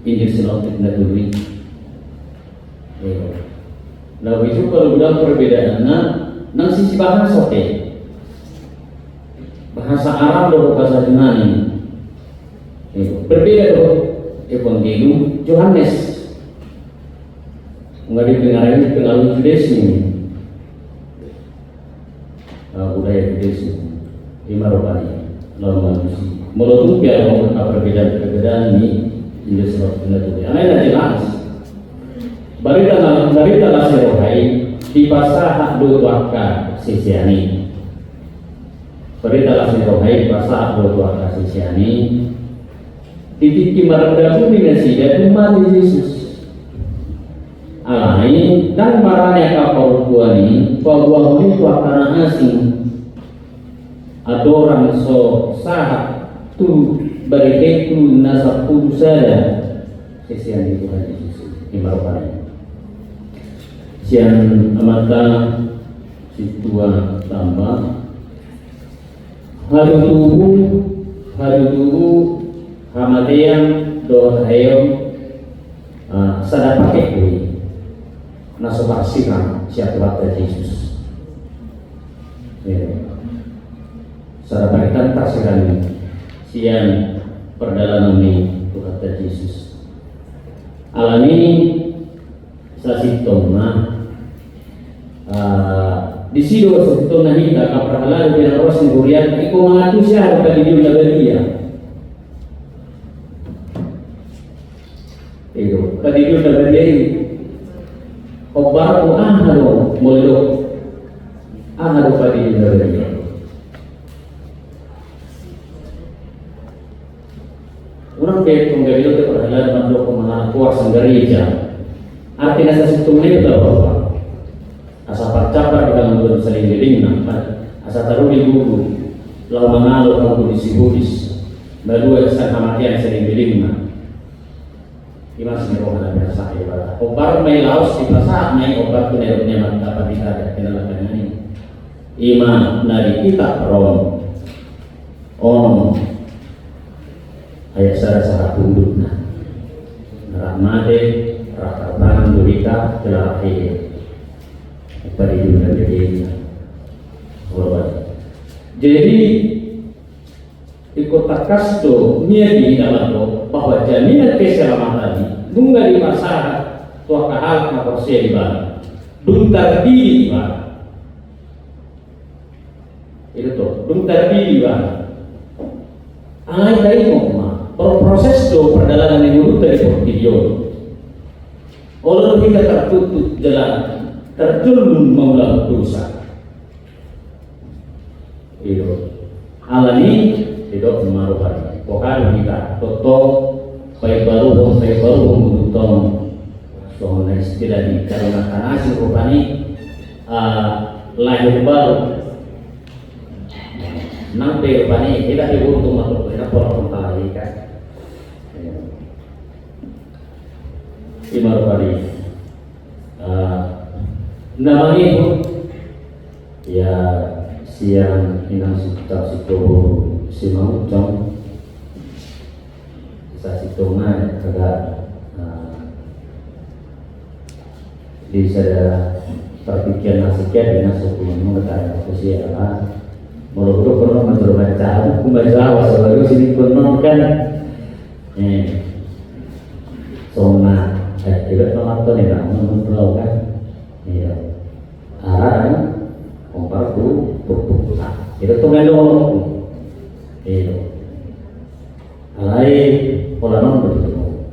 Injil sinoptik naturi. Nah itu kalau bilang perbedaannya, nang sisi bahasa oke, bahasa Arab atau bahasa Yunani. Berbeda tuh Evangelium Yohanes nggak dipengaruhi pengaruh Judaisme, budaya Judaisme di Marokani lalu manusia menurut biar perbedaan ini Injil Sinoptik aneh jelas barita lasirohai di pasar hak dua wakka sisiani barita lasirohai di pasar hak dua wakka sisiani titik kimaradaku dengan sida umat Yesus alai dan marahnya kapal kuani bahwa itu akan asing ada orang so sahat tu bagi itu nasab sada sesian di Tuhan Yesus kimaradaku sian amata situa tambah hari tubuh Hamadian doa hayom sada pakai kui nasopaksikan siapa kata Yesus sada pakai pasiran sian perdalangan ini kata Yesus alami sasitoma di sido sasitoma hita kaprahalan dengan rosin gurian iko mengatu siya pada video nagalia itu tadi itu sudah jadi obat ahado moldo ahado pada itu sudah jadi orang betul mengambil itu perhatian untuk mengenal kuasa gereja artinya sesuatu itu apa asa percapa di dalam bulan saling dilingna asa taruh di buku lalu mengalu kamu di sibudis baru asa kematian saling dilingna Imas merohana biasa ibarat. Obat may laos di pasar may obat punya dapat dikatakan kenalakan ini. Ima nari kita rom on ayat sarah tundukna. Rahmade rakatan durita terakhir. Pada dunia jadi jadi ikut takas tu niat dalam tu bahwa jaminan keselamatan bunga di masyarakat tua kahal kaporsi di bawah duntar di bawah itu tu duntar di bawah alai dari mama proses tu perjalanan yang dulu dari video orang kita tertutup jalan terjun mengulang dosa itu alami hidup maruhan pokal kita toto pay baru menutong so na istilah di karena kanasi rupani lahir baru nang pay rupani kita diurut masuk kita pola lagi kan imar pari nama itu ya siang inang suka situ si mau jom sa situngan agak di saya perpikiran nasikia dengan sepuluh mengetahui usia Mulu-mulu pernah membaca sebagai sini pernah kan sona tidak nonton ya nonton kan iya arah kompar tu itu tuh melo iya alai pola non begitu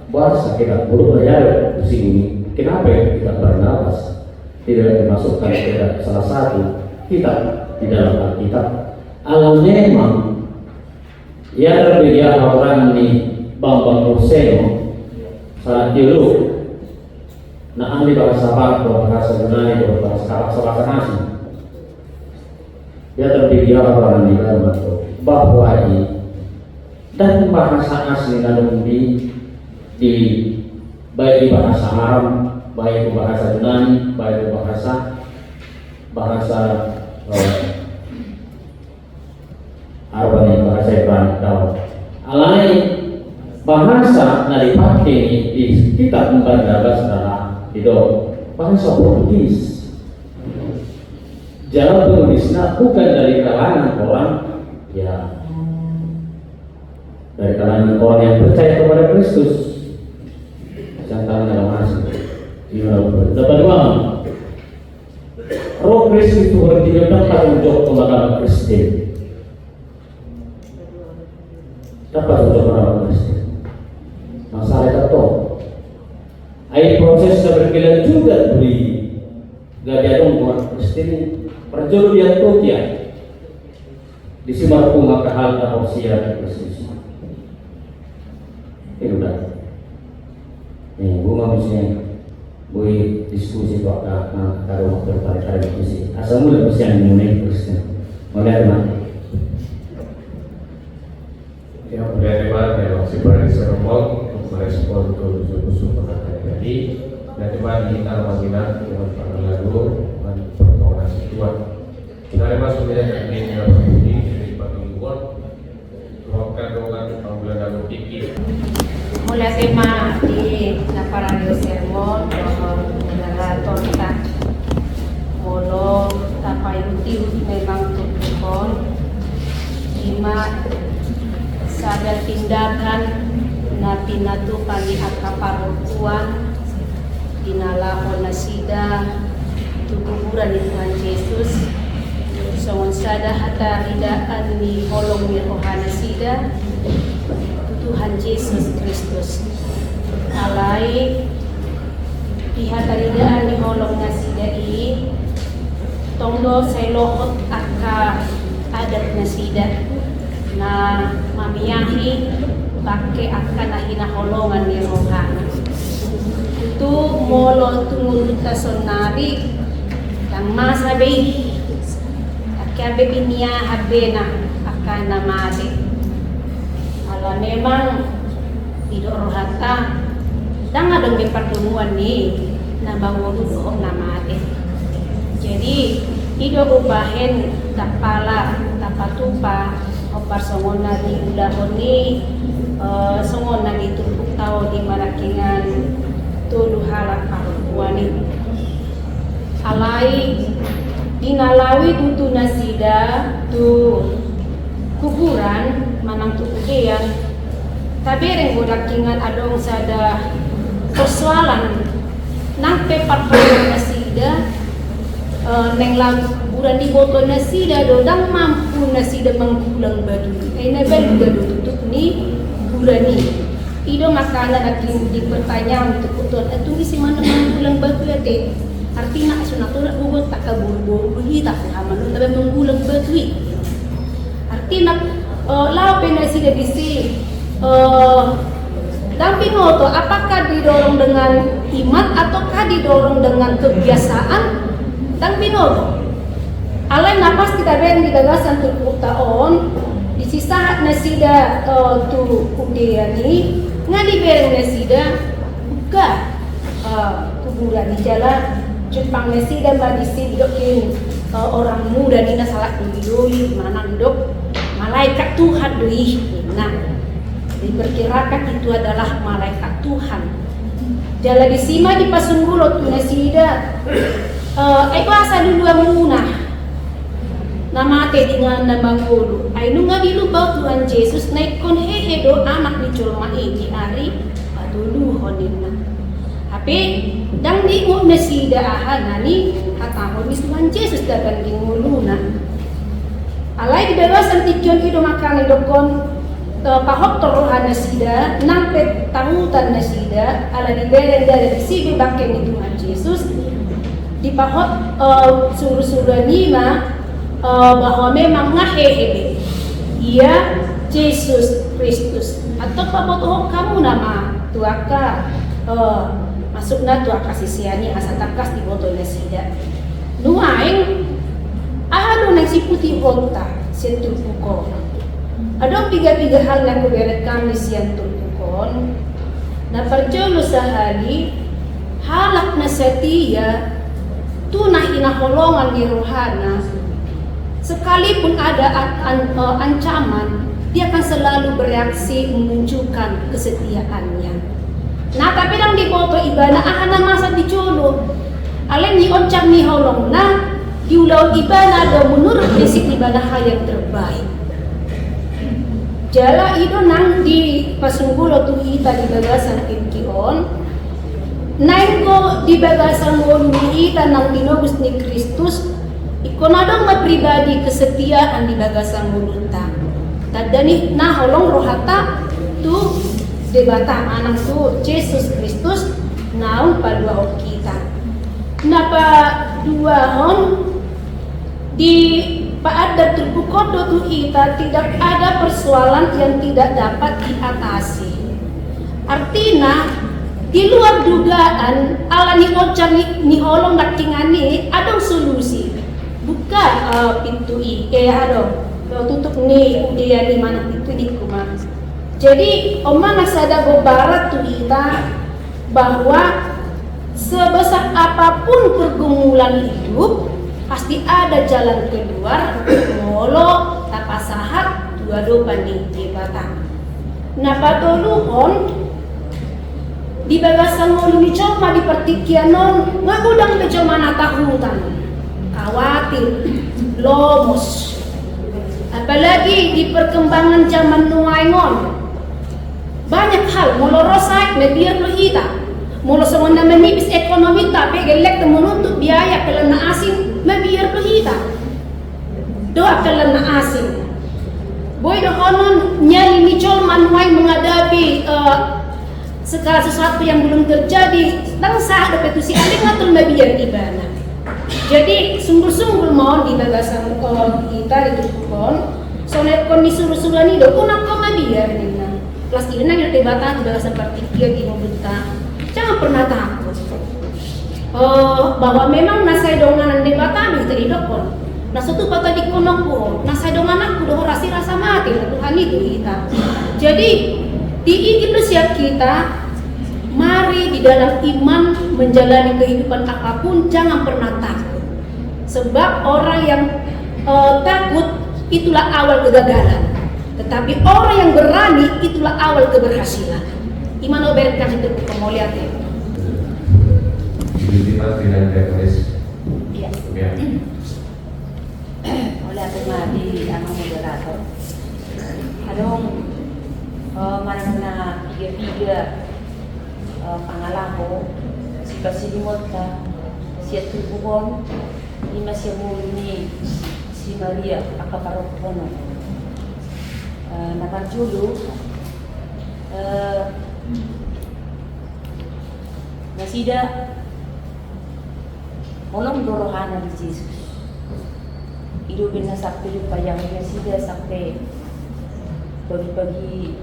buat sakit bulu ya pusing kenapa tidak bernapas tidak dimasukkan ke salah satu kitab di dalam Alkitab. Alamnya memang ya berbeda orang ini Bambang Murseno saat dulu nah ahli bahasa Arab, bahasa Yunani, bahasa nasi dia terbicara orang di dalam bahwa ini dan bahasa asli nadong di baik di bahasa Arab, baik di bahasa Yunani, baik di bahasa Arab ini bahasa Ibrani atau alai bahasa dari dipakai di kitab Barnabas adalah itu bahasa Portugis. Jalan penulisnya bukan dari kalangan orang ya dari kalangan orang yang percaya kepada Kristus. Contohnya dalam masih dapat uang. Roh Kristus itu berarti dapat untuk kepada Kristen. Dapat untuk kepada Kristen. Masalah itu. Air proses berjalan juga beri. Gak ada buat Kristen. Perjudian itu ya. Disimak maka hal atau siar Kristus. Itu dah. Nih, bunga misalnya, boleh diskusi kok kalau tertarik diskusi. Asal mula misalnya mengenai Kristen. Mulai mana? Yang kedua adalah sebagai seremon untuk merespon ke usul-usul perkataan tadi. Dan teman kita Madinah dengan para lalu dan pertolongan Tuhan. Kita lepas kemudian yang ini dari Pak Mingguan, ruangkan dengan panggilan lalu pikir. Mula tema di Naparadio Sermon adalah tontak molo tapayuti memang tukon lima sadar tindakan na pinatu kali akaparukuan dinalahon na sida tuguran ni Tuhan Yesus songon sada hata ridaan ni holong ni rohana sida Tuhan Yesus Kristus alai dihataridaan ni holong na sida tongdo selohot aka adat na sida na mamiyahi bake aka na hinaholongan ni rohana itu molo tunguluta sonari yang masabi akabe binia habena aka na mati ala memang tidak rohata dan ada pertemuan nih na bangun doon na mati jadi tidak ubahin tapala tapatupa o parsongon na di ulahon ni songon na di tupuk tao di marakingan tulu halak parupuani alai dinalawi tutu nasida tu kuburan manang tukudean tapi ring godakingan adong sada persoalan nang peparpang nasida neng lagu kuburan di botol nasida dodang mampu nasida menggulang badu nabel juga tutup ni kuburan ni ido makanan akin dipertanyaan itu putul itu isi mana menggulang batu ya teh artinya sunatulak bugot tak kabur-bur kita pahaman tapi menggulang batu artinya lapen nasida bisi damping oto apakah didorong dengan iman ataukah didorong dengan kebiasaan damping oto alai napas kita ben di gagasan tu taon di sisa nasida tu kudiani ngadi bereng nasida buka kuburan di jalan Jepang nasida badisi dokin orang muda ni salah dulu mana dok malaikat Tuhan doi nah diperkirakan itu adalah malaikat Tuhan jala disima di pasunggulot tu nasida bahasa dulu munah nama te dengan nama gulu ai nunga dilu bau Tuhan Yesus naik kon hehe do anak ni culma ini ari padulu honina tapi dang di nasida ahanani kata mis Tuhan Yesus dapat dinguluna alai di bebasan tijon ido makan idokon pahok torohan nasida nampet tahutan nasida ala di beren dari sibi baken ni Tuhan Yesus di pahok suruh-suruh nima bahwa memang ngahehebe ia Yesus Kristus atau pabotoh kamu nama tuaka masuk na tuaka sisiani asa takas di botol nasida nuaing ano nang si putih bonta sentul puko Ada tiga hal yang kuberet kami siang tukukon. Na perjolo sahali halak na setia tunah inaholongan di rohana. Sekalipun ada ancaman, dia akan selalu bereaksi menunjukkan kesetiaannya. Nah, tapi lang di boto iba na ahana masa dicolo. Alem ni oncang ni holong na diulau iba na do menurut prinsip iba na yang terbaik. Jala itu nang di pasunggulo tu ita di bagasan kinkion. Naiko di bagasan ngolumi ita nang tinobus ni Kristus. Ikonadong pribadi kesetiaan di bagasan mulunta. Tadani na holong rohata tu debata anak tu Yesus Kristus naun palua kita. Napa dua hon di pada terbukodo tu kita tidak ada persoalan yang tidak dapat diatasi. Artinya di luar dugaan alani ocan ni holong nakingani ada solusi. Buka pintu tutup nih dia di mana pintu di rumah. Jadi omana sadago barat tu kita bahwa sebesar apapun pergumulan hidup pasti ada jalan keluar. Ngolo tapasahat dua dopan nih di batang. Nah patoluhon di bagasan ngolo ni cuma di pertikianon ngagudang bejo mana tahutan khawatir lomos. Apalagi di perkembangan zaman nuaingon banyak hal molorosai biar lo ita molo semua menipis ekonomi tapi gelek menuntut biaya kelana asing biar lo ita doa kelana asing boy dohonon nyali nicol manuai menghadapi segala sesuatu yang belum terjadi tang sah dapat tu si aling ngatur biar ibana. Jadi sungguh-sungguh mau di bagasan kita ditukon soalnya kondisi suruh-suruh ini do nak kau biar nina kelas ini nak kita batang di bagasan partikel di mobilta jangan pernah takut bahwa memang nasai donganan di batang itu didokon nah suatu kata di konokku nasai donganan aku doh rasa mati Tuhan itu kita jadi diingin siap kita mari di dalam iman menjalani kehidupan apapun jangan pernah takut. Sebab orang yang takut itulah awal kegagalan. Tetapi orang yang berani itulah awal keberhasilan. Iman oberkan itu mau lihat ya. Kita tidak depresi. Iya. Oleh apa di ama moderator. Adong mana tiga pangalaho si Basilimot ka siya tubuhon ni masya ni si Maria akaparokono nakanjulo nasida olong dorohana di Jesus hidupin na sakti lupayang nasida sakti bagi-bagi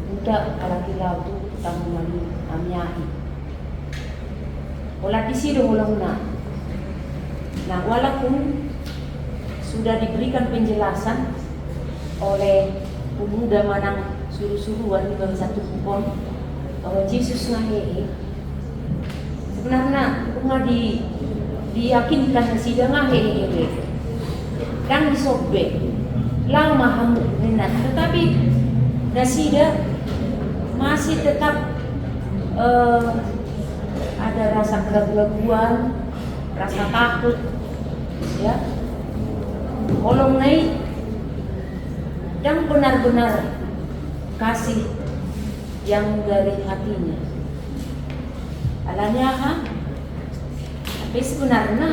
muda kalakilaw tu tamu mali amyahi wala disido ulang nah walaupun sudah diberikan penjelasan oleh pemuda manang suruh-suruhan di satu kupon bahwa Yesus ngahehe sebenarnya bunga diyakinkan na sida ngahehe dan disobek lama hamuk nenak tetapi nasida masih tetap ada rasa keraguan, rasa takut, ya. Kolong naik dan benar-benar kasih yang dari hatinya. Alanya kan? Tapi sebenarnya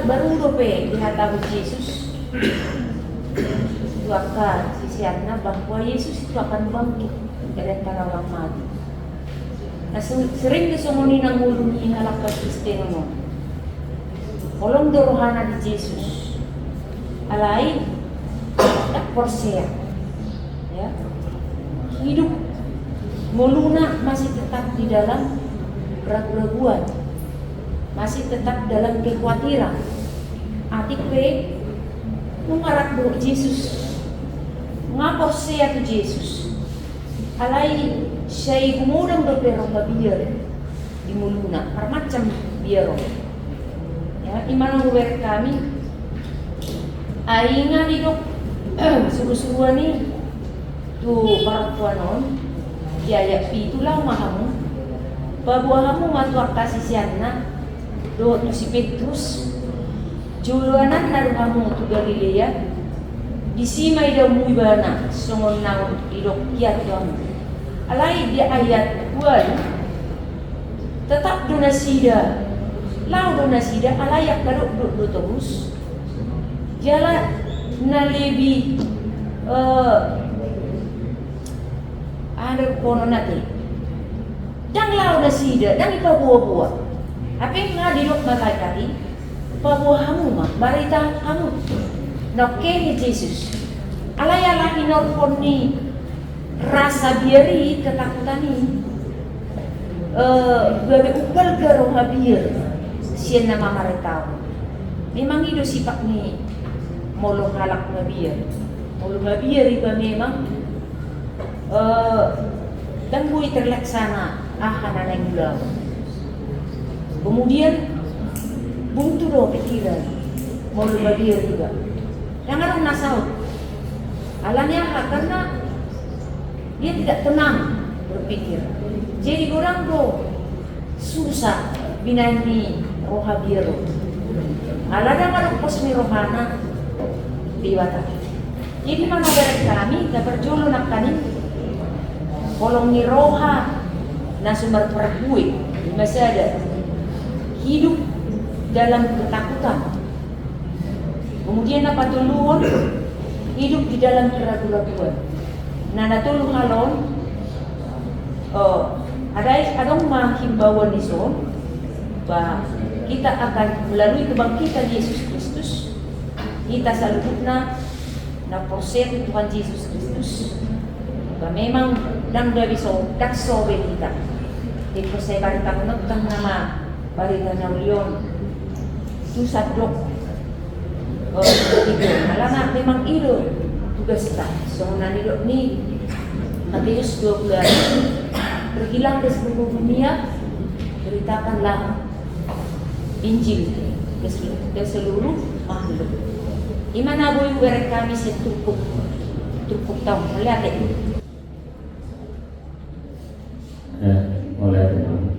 baru dope di hati Yesus. Maka sisiarnya bahwa Yesus itu akan bangkit dari antara orang mati. Nah, sering disomoni nang ulungi halak Kristen mo. Kolong dorohana di Yesus. Alai tak percaya. Ya. Hidup muluna masih tetap di dalam keraguan, masih tetap dalam kekhawatiran. Atik pe mengarah Yesus maporsea tu Jesus. Alai syai gumudang do perong babiar di muluna, macam biarong. Ya, imana wer kami aingan hidup suruh-suruhan ni tu perempuan on ya itulah mahamu babuahamu matuak kasih siana do tu si Petrus juluanan naruhamu tu Galilea disima ida muibana songon nau idok kiat doang alai dia ayat kuan tetap donasida lau donasida alayak kadok do terus jalan nalebi ada kono nanti dang lau nasida dang ipa buah-buah apa yang ngadilok makai kali buah kamu mah barita kamu noke ni Jesus alay-alay inorpon ni rasa biari ketakutan ni gabe upal garo habir sian nama mereka memang itu sifat ni molo halak mabir iba memang dan bui terlaksana ahana yang gula kemudian buntu do pikiran molo mabir juga jangan nasau alanya karena dia tidak tenang berpikir jadi orang do susah binani roha biru alada ngaruk posmi rohana diwata. Jadi mana dari kami dapat jolo nak kani kolong ni roha na sumber perbuit masih ada hidup dalam ketakutan. Kemudian apa tuluan hidup di dalam keraguan-raguan. Nah natulu halon ada himbauan di son bahwa kita akan melalui kebangkitan Yesus Kristus kita salutna na proses Tuhan Yesus Kristus bahwa memang dan dari dak sobe kita di proses barita menentang nama barita naulion itu sadok itu alana memang itu tugas kita soalnya hidup ni Matius 20 berhilang ke seluruh dunia beritakanlah Injil ke seluruh makhluk. Imana boy wer kami setukuk tahu melihat itu. Oleh teman.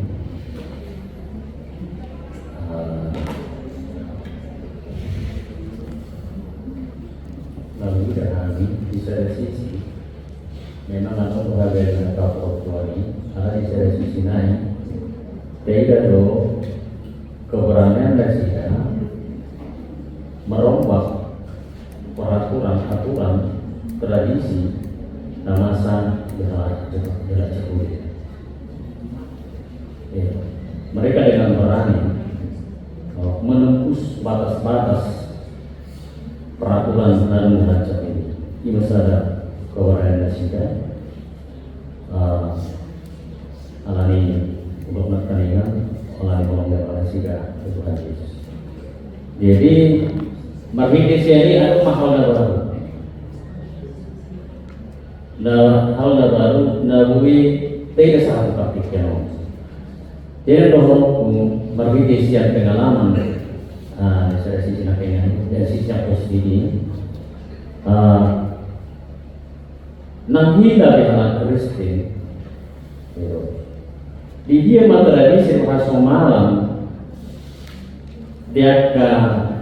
Lalu dari di sisi memang ada kebahagiaan atau keluarga ada di sisi lain tidak ada keberanian Rasia merombak peraturan tradisi namasan jelas cekulit. Mereka dengan berani menembus batas-batas peraturan dan neraca ini. Ini masalah keberanian Rasia alani untuk pertandingan oleh Colombia Malaysia Tuhan Yesus. Jadi marhidi seri ada mahal baru. Hal baru nabui tidak satu praktiknya. Jadi kalau marhidi siap pengalaman dari sisi nakenya dari sisi positif ini nanti dari anak Kristen di dia tradisi rasa malam dia ke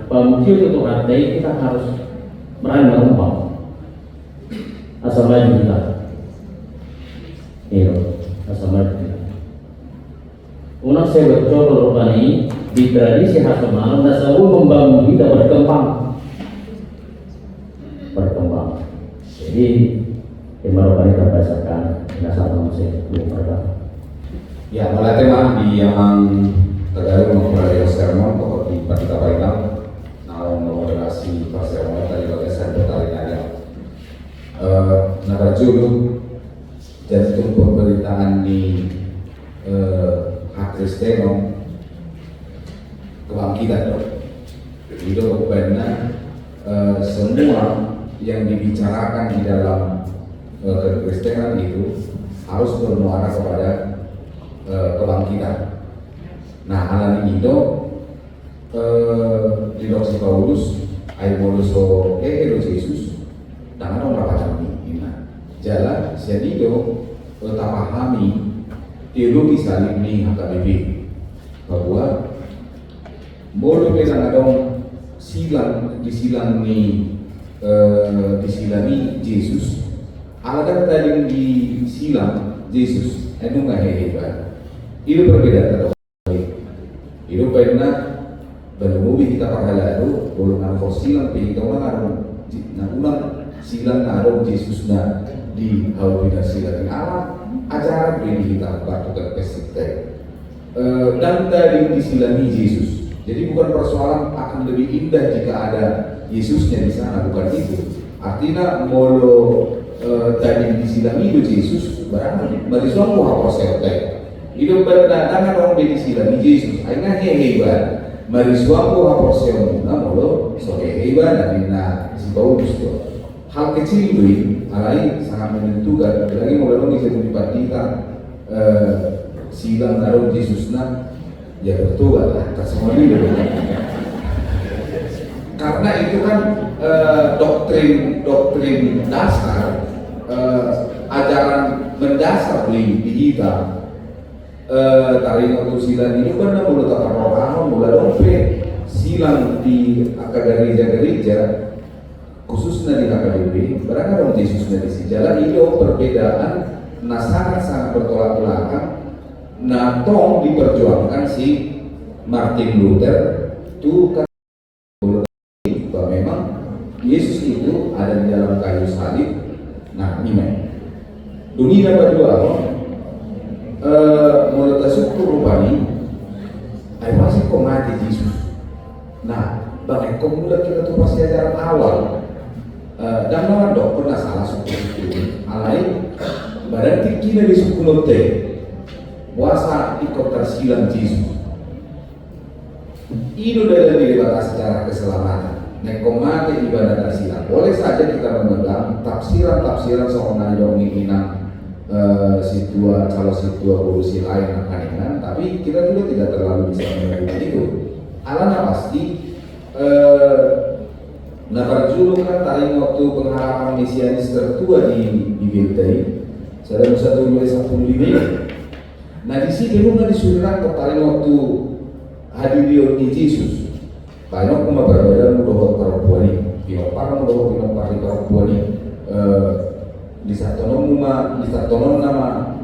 pemuncul untuk hati kita harus berani merombak asal maju kita asal maju kita unak saya bercoba rupani di tradisi rasa malam dan selalu membangun kita berkembang jadi yang baru kita bahasakan dasar manusia belum pernah. Ya, mulai tema di yang terdapat memulai sermon pokok di kita baiklah naon moderasi pas sermon tadi bagai saya bertanya nada judul jantung pemberitaan di hak Kristen kebangkitan itu benar semua yang dibicarakan di dalam kekristenan itu harus bermuara kepada kebangkitan. Nah, hal ini di doksi Paulus ay moluso Yesus dengan orang macam ini. Jalan sedido tapahami teologi salib ni HKBP bahwa mulu pegang adong disilang ni Yesus ada tadi disilang Yesus itu nggak hebat. Itu berbeda. Itu pernah berhubungi kita pakai lalu golongan fosil kita orang silang naruh Yesus di hal silang alam ajaran ini kita batu terpesite dan dari disilami Yesus. Jadi bukan persoalan akan lebih indah jika ada Yesusnya di sana, bukan itu. Artinya molo tadi disilami itu Yesus barang merisuan buah prosete. Itu berdatangan orang disilami Yesus. Akhirnya hebat. Merisuan buah prosete molo so hebat dan si Paulus itu. Hal kecil itu alai sangat menentukan. Lagi mulai bisa diperhatikan silang naruh Yesus ya betul lah, semua ini karena itu kan doktrin dasar, ajaran mendasar di kita. Tarik waktu silang ini kan mulai tata rohani, mulai dompe silang di gereja khususnya di HKBP, berangkat dong Yesusnya di si jalan itu perbedaan, sangat bertolak belakang. Nah, tong diperjuangkan si Martin Luther itu kan bahwa memang Yesus itu ada di dalam kayu salib. Nah, ini dunia berdua mulai tersyukur rupani ayo masih kok mati Yesus. Nah, bang kok mulai kita tuh pasti ajaran awal dan lawan dok pernah salah suku itu alai badan tinggi dari suku Lotte puasa ikut tersilang Yesus. Itu dari batas secara keselamatan. Nekomate ibadah tersilang. Boleh saja kita memegang tafsiran soal yang menginginkan kalau situasi lain akan tapi kita juga tidak terlalu bisa menerima itu. Alana pasti perjulukan taring waktu pengharapan mesianis tertua di Biltai. Saya satu mulai 15. Nah di sini belum disuruhkan kemarin waktu hadir di Yesus. Banyak cuma berbeda mudah perempuan ini. Pinopar perempuan ini di satu nama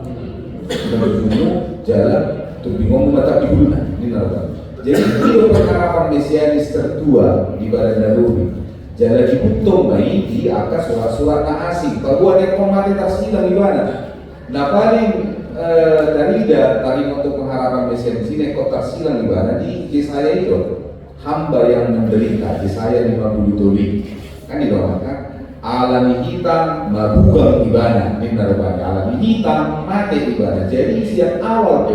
berjumlah jalan untuk bingung mata dihuna di neraka. Jadi itu pengharapan mesianis tertua di badan daluri. Jalan dibutuh mai di akas surat-surat asing. Bahwa ada komati tersilang di mana. Nah paling tadi untuk pengharapan Mesias ini kota silang di mana di Yesaya itu hamba yang menderita Yesaya 50 tuli kan didoakan alami hitam mabugal ibana di neraka alami hitam mati ibana. Jadi siang awal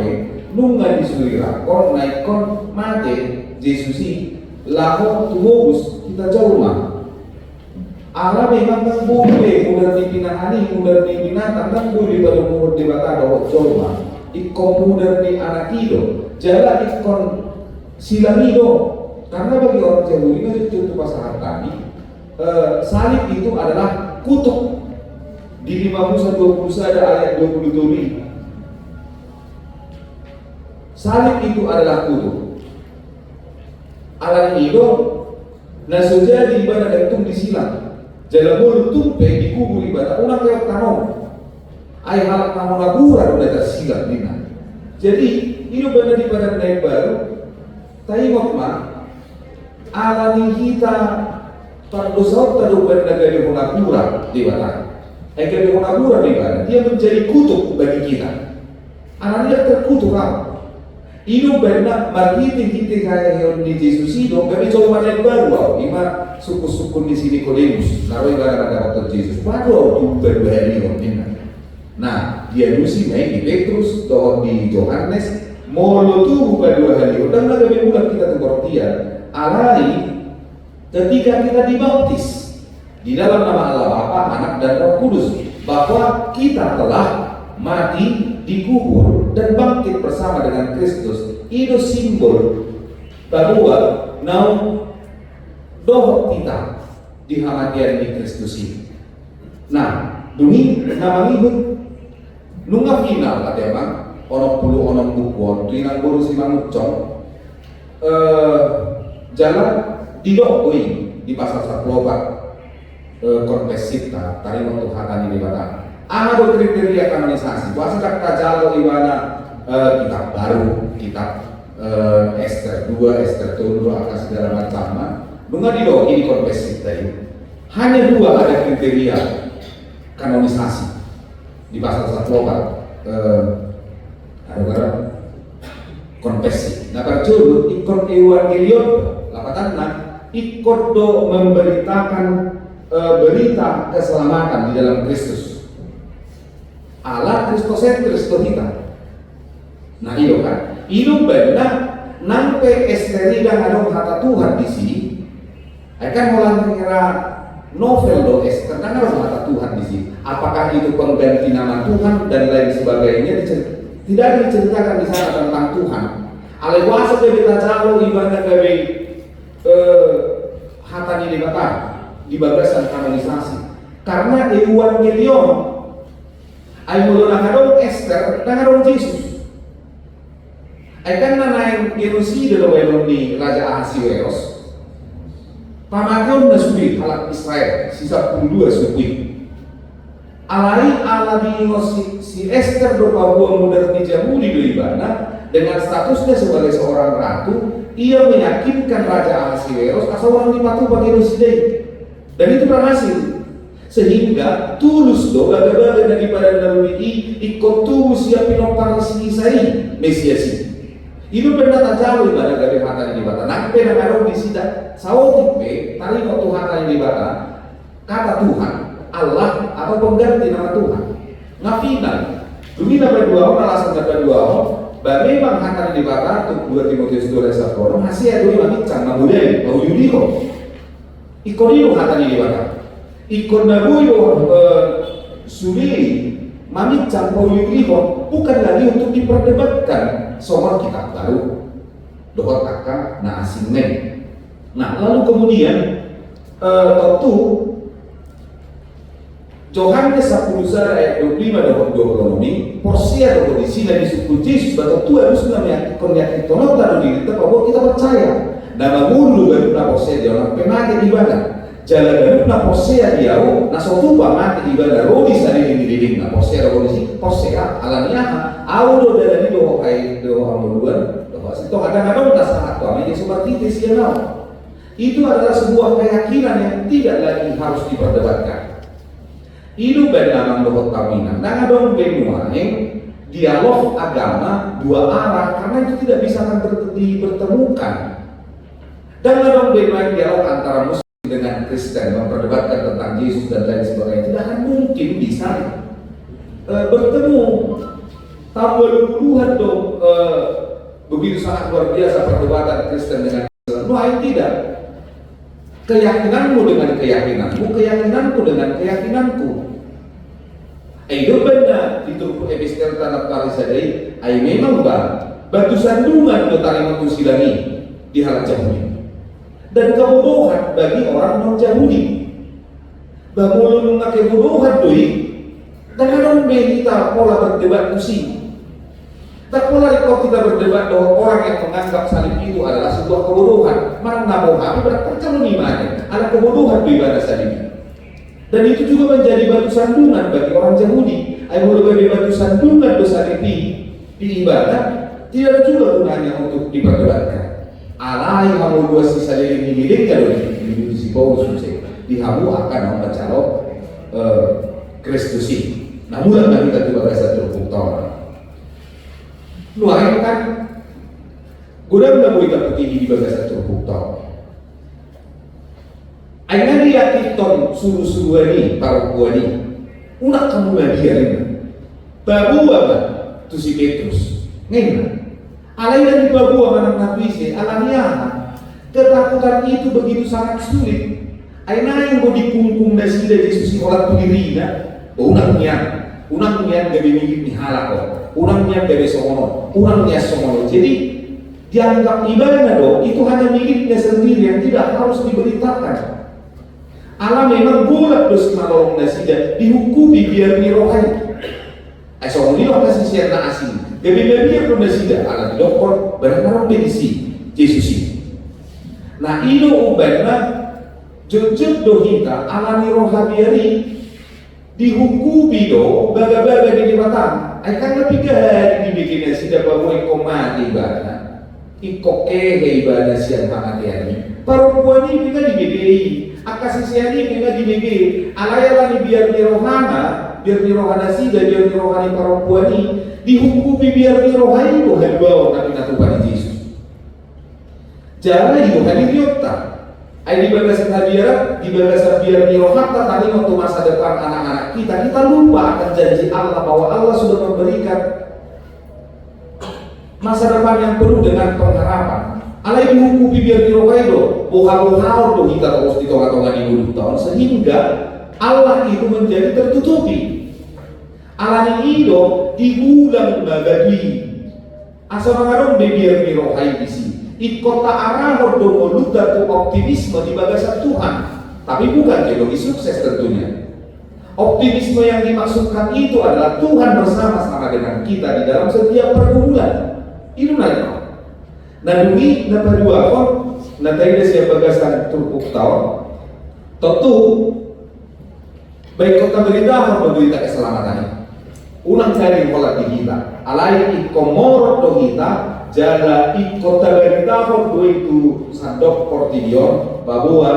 nunga disuri rakon naikon mati Yesusi laho tumubus kita jauh mah Allah memang kan boleh mudah dipinahani, mudah dipinatan kan boleh pada umur debata dawat joma ikon mudah di anak itu jalan ikon silang itu karena bagi orang Jawa ini contoh pasangan kami salib itu adalah kutuk di 5 Musa 20 ada ayat 27 salib itu adalah kutuk alat itu nah sudah di ibadah itu disilang jalan mulut tumpe di kubur ibadah ulang lewat tanong ayah halak tanong laburan udah tersilang dina. Jadi ini benar di badan naik baru taimok mah alami kita pada dosa tahu benar dari laburan di badan dari laburan di badan dia menjadi kutuk bagi kita anaknya terkutuk apa ini benar margiti kaya di Yesus itu kami coba naik baru ima suku-suku di sini Kodemus naruh gara-gara waktu Yesus waduh tuh berbahaya nah dia dusi naik di Petrus atau di Yohanes molo tuh bukan 2 hari udah nggak kami bulan kita tengkorak dia alai ketika kita dibaptis di dalam nama Allah Bapa, Anak dan Roh Kudus, bahwa kita telah mati, dikubur dan bangkit bersama dengan Kristus. Itu simbol bahwa doh kita dihamatian di Kristus ini. Nah, demi nama ngikut nunga final kata bang, onok puluh onok bukuan, tuinang boru si mangucong, jalan didokui di pasal 14 konfes sita, tari untuk hatani di batang. Ada kriteria kanonisasi. Puasa kata jalo iwana kitab baru, kitab Ester 2, Ester 2, akan segala macam. Nunga didokui di konfes sita ini. Hanya 2 ada kriteria kanonisasi di pasal 14 ada konfesi. Nah percuma ikut evangelion lapatanna ikut do memberitakan berita keselamatan di dalam Kristus. Allah Kristosentris kita. Nah iyo kan, itu benar nampe esterida ngadong hata Tuhan di sini. Akan mulai kira novel do Ester ngadong hata Tuhan di sini. Apakah itu pengganti nama Tuhan dan lain sebagainya? Tidak diceritakan di sana tentang Tuhan. Alewasa kita jauh ibadah gawe hatani di batang di bagasan kanonisasi. Karena evangelion ay mulai nakadong Ester nakadong Yesus. Ay kan nanaing genosida lo welon di Raja Ahasiweros. Pamagyon na sulit halak Israel sisa 12 sulit. Alai ala si Ester do Papua moderni Yahudi do ibana dengan statusnya sebagai seorang ratu, ia meyakinkan Raja Ahasiweros asal orang dipatuh bagi genosida. Dan itu berhasil. Sehingga tulus do baga-baga daripada Nabi ikut tulus siap pinopang si Isai Mesiasi. Itu benar tak jauh ibadah dari hata di bata. Nak pernah kalau di sida sawotik pe tali waktu hata di bata kata Tuhan Allah atau pengganti nama Tuhan. Ngafinan. Demi dapat 2 orang alasan dapat 2 orang. Memang hata di bata untuk 2 Timotius 2 ayat 1 masih ada yang bicara namudai mau yudiko. Ikoniu hata di bata. Ikon nabuyo suli mamicang poyuliho bukan lagi untuk diperdebatkan soal kitab baru dohot akan na asing men. Nah lalu kemudian tentu Yohanes 10 ayat 25 dohot Deuteronomi porsia dohot di sini di suku Yesus atau tu harus namanya konyak tonot dan diri kita bahwa kita percaya nama mulu baru na porsia jangan penage ibadah jalan baru na posea diau na sotupa mati ibadah rodi sari dinding na posea rodi posea alamiah audo dalani do kai do amuluan do itu kadang-kadang tak sangat kami seperti itu sih itu adalah sebuah keyakinan yang tidak lagi harus diperdebatkan. Itu benar dohot kaminan dan adong benuaing dialog agama 2 arah karena itu tidak bisa dipertemukan dan adong benuaing dialog antara muslim dengan Kristen memperdebatkan tentang Yesus dan lain sebagainya tidak akan mungkin bisa bertemu. Tahun 20-an dong begitu sangat luar biasa perdebatan Kristen dengan Islam. Wah tidak. Keyakinanmu dengan keyakinanmu, keyakinanku dengan keyakinanku. Itu benar itu epistel tanah kalisadai. Ai memang batu sandungan betari mengusilani di hal Yahudi. Dan kebodohan bagi orang non-Yahudi. Bamulun nga kebodohan doi, dan anong kita pola berdebat pusing. Tak pola kalau kita berdebat bahwa orang yang menganggap salib itu adalah sebuah kebodohan. Mana nabohami berkacau mana? Ada kebodohan di ibadah salib. Dan itu juga menjadi batu sandungan bagi orang Yahudi. Ayo lebih batu sandungan besar di ibadah tidak juga gunanya untuk diperdebatkan. Alai hamu 2 sisa yang dimiliki kalau di si Paulus dihamu akan mempercalok Kristus ini. Namun kita tiba bahasa terbukti. Luayan kan, gudang namu ikat putih di bahasa terbukti. Aina dia tikton suruh ini para kuani, unak kamu lagi hari ini. Babu apa? Tu si Petrus, ngena. Alai dari babu anak nabi se, alamiah. Ketakutan itu begitu sangat sulit. Aina yang go dikungkung na sila Jesus olat pagiri na. Unang niyan gabi mingit ni halako. Unang niyan gabi songono. Unang niya songono. Jadi dianggap ibadah do itu hanya miliknya sendiri yang tidak harus diberitakan. Allah memang bulat dos malong na sila dihukumi biar nirohai. So ini lo kasih siar na asing. Gabi biar lo na sila ala dokter barang medisi Jesus ini. Nah ino ubanna jujur do kita alami roh habiari dihukumi do baga-baga di batang. Akan lebih gede dibikinnya sida bawa komati ibadah. Ikokehe ibadah siang pangatian. Perempuan ini juga dibegei. Akasih siang ini juga dibegei. Alayala ni biar ni rohana, biar ni rohana sida, biar ni rohani perempuan ini dihukumi biar ni rohani do habaw nabi natupani Yesus. Jangan itu hadir yota. Di bagasan hadirat, di bagasan biar nirohata tadi untuk masa depan anak-anak kita lupa akan janji Allah bahwa Allah sudah memberikan masa depan yang penuh dengan pengharapan. Allah dihukumi biar nirohaido, boha-boha do kita terus di tonga-tonga di 20 tahun sehingga Allah itu menjadi tertutupi. Allah itu diulang bagadi. Asal mengarung biar nirohai di sini. Ikota arah hordomoluda tu optimisme di bagasan Tuhan, tapi bukan teologi sukses tentunya. Optimisme yang dimaksudkan itu adalah Tuhan bersama-sama dengan kita di dalam setiap pergumulan. Itu naik. Nah demi napa dua kon, nanti siap bagasan turpuk tahun. Tentu baik kota berita berita keselamatan. Ulang dari pola di kita. Alai ikomor do kita. Jaga ikota beritahu itu sandok portidion bahwa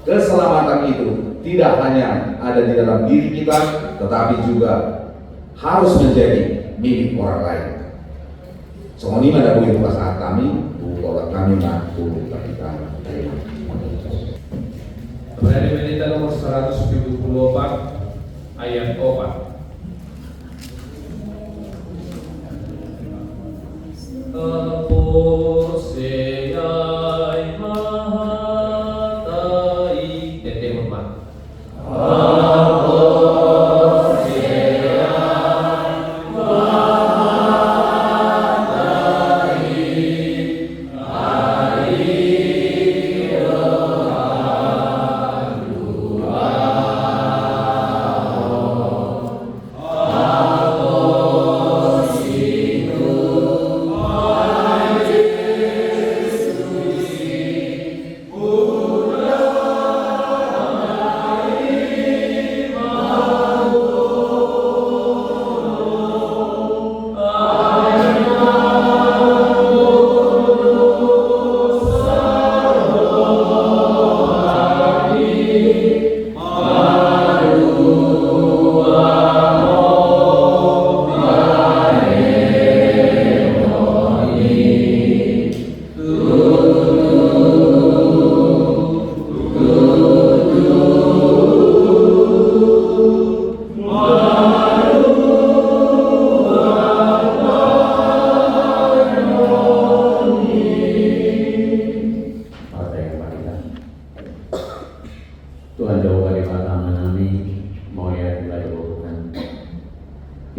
keselamatan itu tidak hanya ada di dalam diri kita, tetapi juga harus menjadi milik orang lain. Soalnya mana boleh pasangan kami, kalau kami mampu kita. Berada menit nomor 174 ayat 4. Poseyai mahatai tete hormat.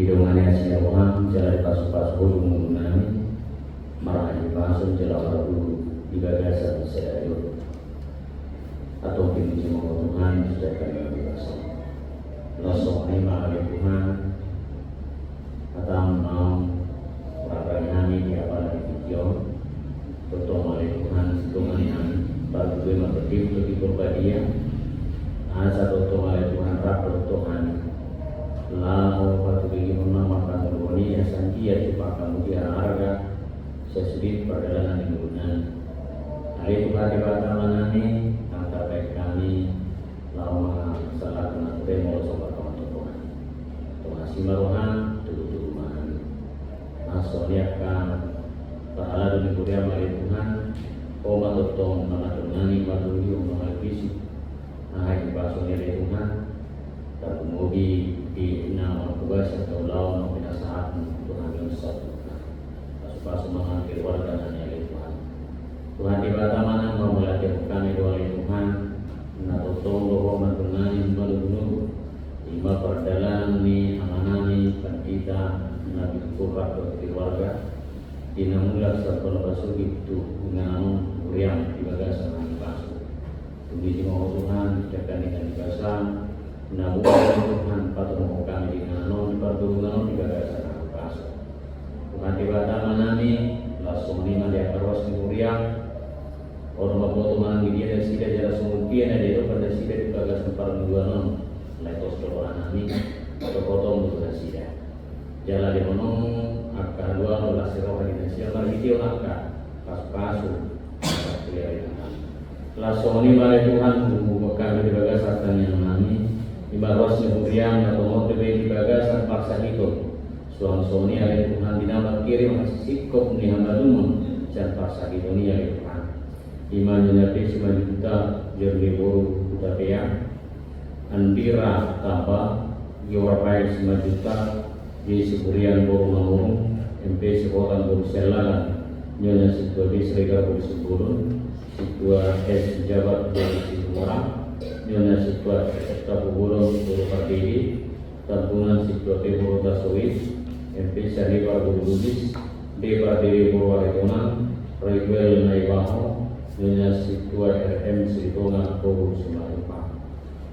Hidungannya siya Tuhan, jalan pas-pas hubung nami, marahnya pasang jalan lalu digagasan saya itu, atau kini semua Tuhan sudah kami biasa. Lasok ni mahal Tuhan, atau mau orang nami di apa lagi video, bertemu Tuhan yang baru gue mempertimbang untuk berbadiah, asa bertemu Tuhan rapat Tuhan. Lalu waktu bagi menamakan dunia santia dipakai mutiara harga sesulit perjalanan lingkungan. Hari itu hari pertama ini angkat baik kami lama salah kena temu sobat teman-teman. Tuhan simaruhan tuhan nasoliakan pahala demi kuria mari Tuhan. Obat totong mengadunani maduri mengalisi. Nah ini pasonnya Tuhan. Dan kemudian di nama tugas atau lawan kita saat Tuhan yang satu. Supaya mengambil warga dan Tuhan. Tuhan di mana mau melatih kami doa Tuhan na totoo ko mantunganin maluno lima perdalan ni amanani pandita na bikurak keluarga dinamulak sa palabaso itu dengan uriang di bagasan ang paso tugi mo Tuhan jaga ni bagasan na bukan Tuhan patungko kami dengan pertulungan di bagasan ang paso Tuhan di bata manani langsung ni malia perwas ni uriang orang maboto manang dia dan sida jara sumumpian ada itu pada sida di bagasan pertulungan letos doanani atau potong itu sida jala di mono akka dua belas roh di Indonesia video akka pas-pasu lasoni mare Tuhan membukakan di bagasan yang nami ibaros nyuriang atau mau di bagasan paksa itu suang soni ada Tuhan dinama kirim masih sikop ni hamba dumun dan paksa itu ni ya Tuhan iman nyati sima juta jernih boru utapia andira tamba yorapai sima juta di seburian boru ngomong MP sekolah boru selalan nyonya situa di serigala boru sebulun situa S jabat boru situa nyonya situa serta boru pardiri tabungan situa T boru tasawis MP saribar boru budis D pardiri boru warekonan Riguel naibaho nyonya situa RM situa boru sumarupa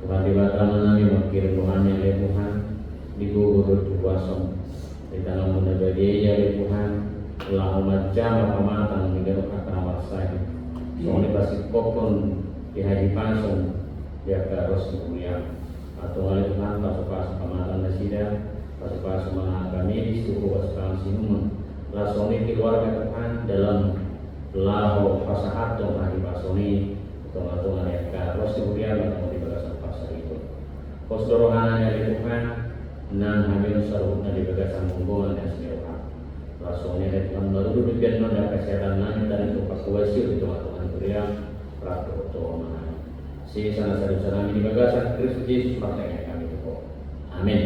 Tuhan di batang nami makirin Tuhan yang Tuhan di gugurut kuasong di dalam menegaknya ya Tuhan telah membaca pamatan hingga akramah saya soalnya pasti kokon di haji pasong dia harus kemuliaan atau oleh Tuhan pas pamatan nasida pas menagami suku wasakan sinuman lasoni keluarga Tuhan dalam laho pasahat atau haji pasoni atau yang harus kemuliaan atau di bagasan pasar itu kos dorongan dari Tuhan nan hamil saruna di bagasan hubungan dan sejarah rasulnya dari Tuhan lalu demikian dan kesehatan nan dan itu pakuasi itu Tuhan beriang ratu mana si sana sana di bagasan Kristus Yesus pakai kami itu amin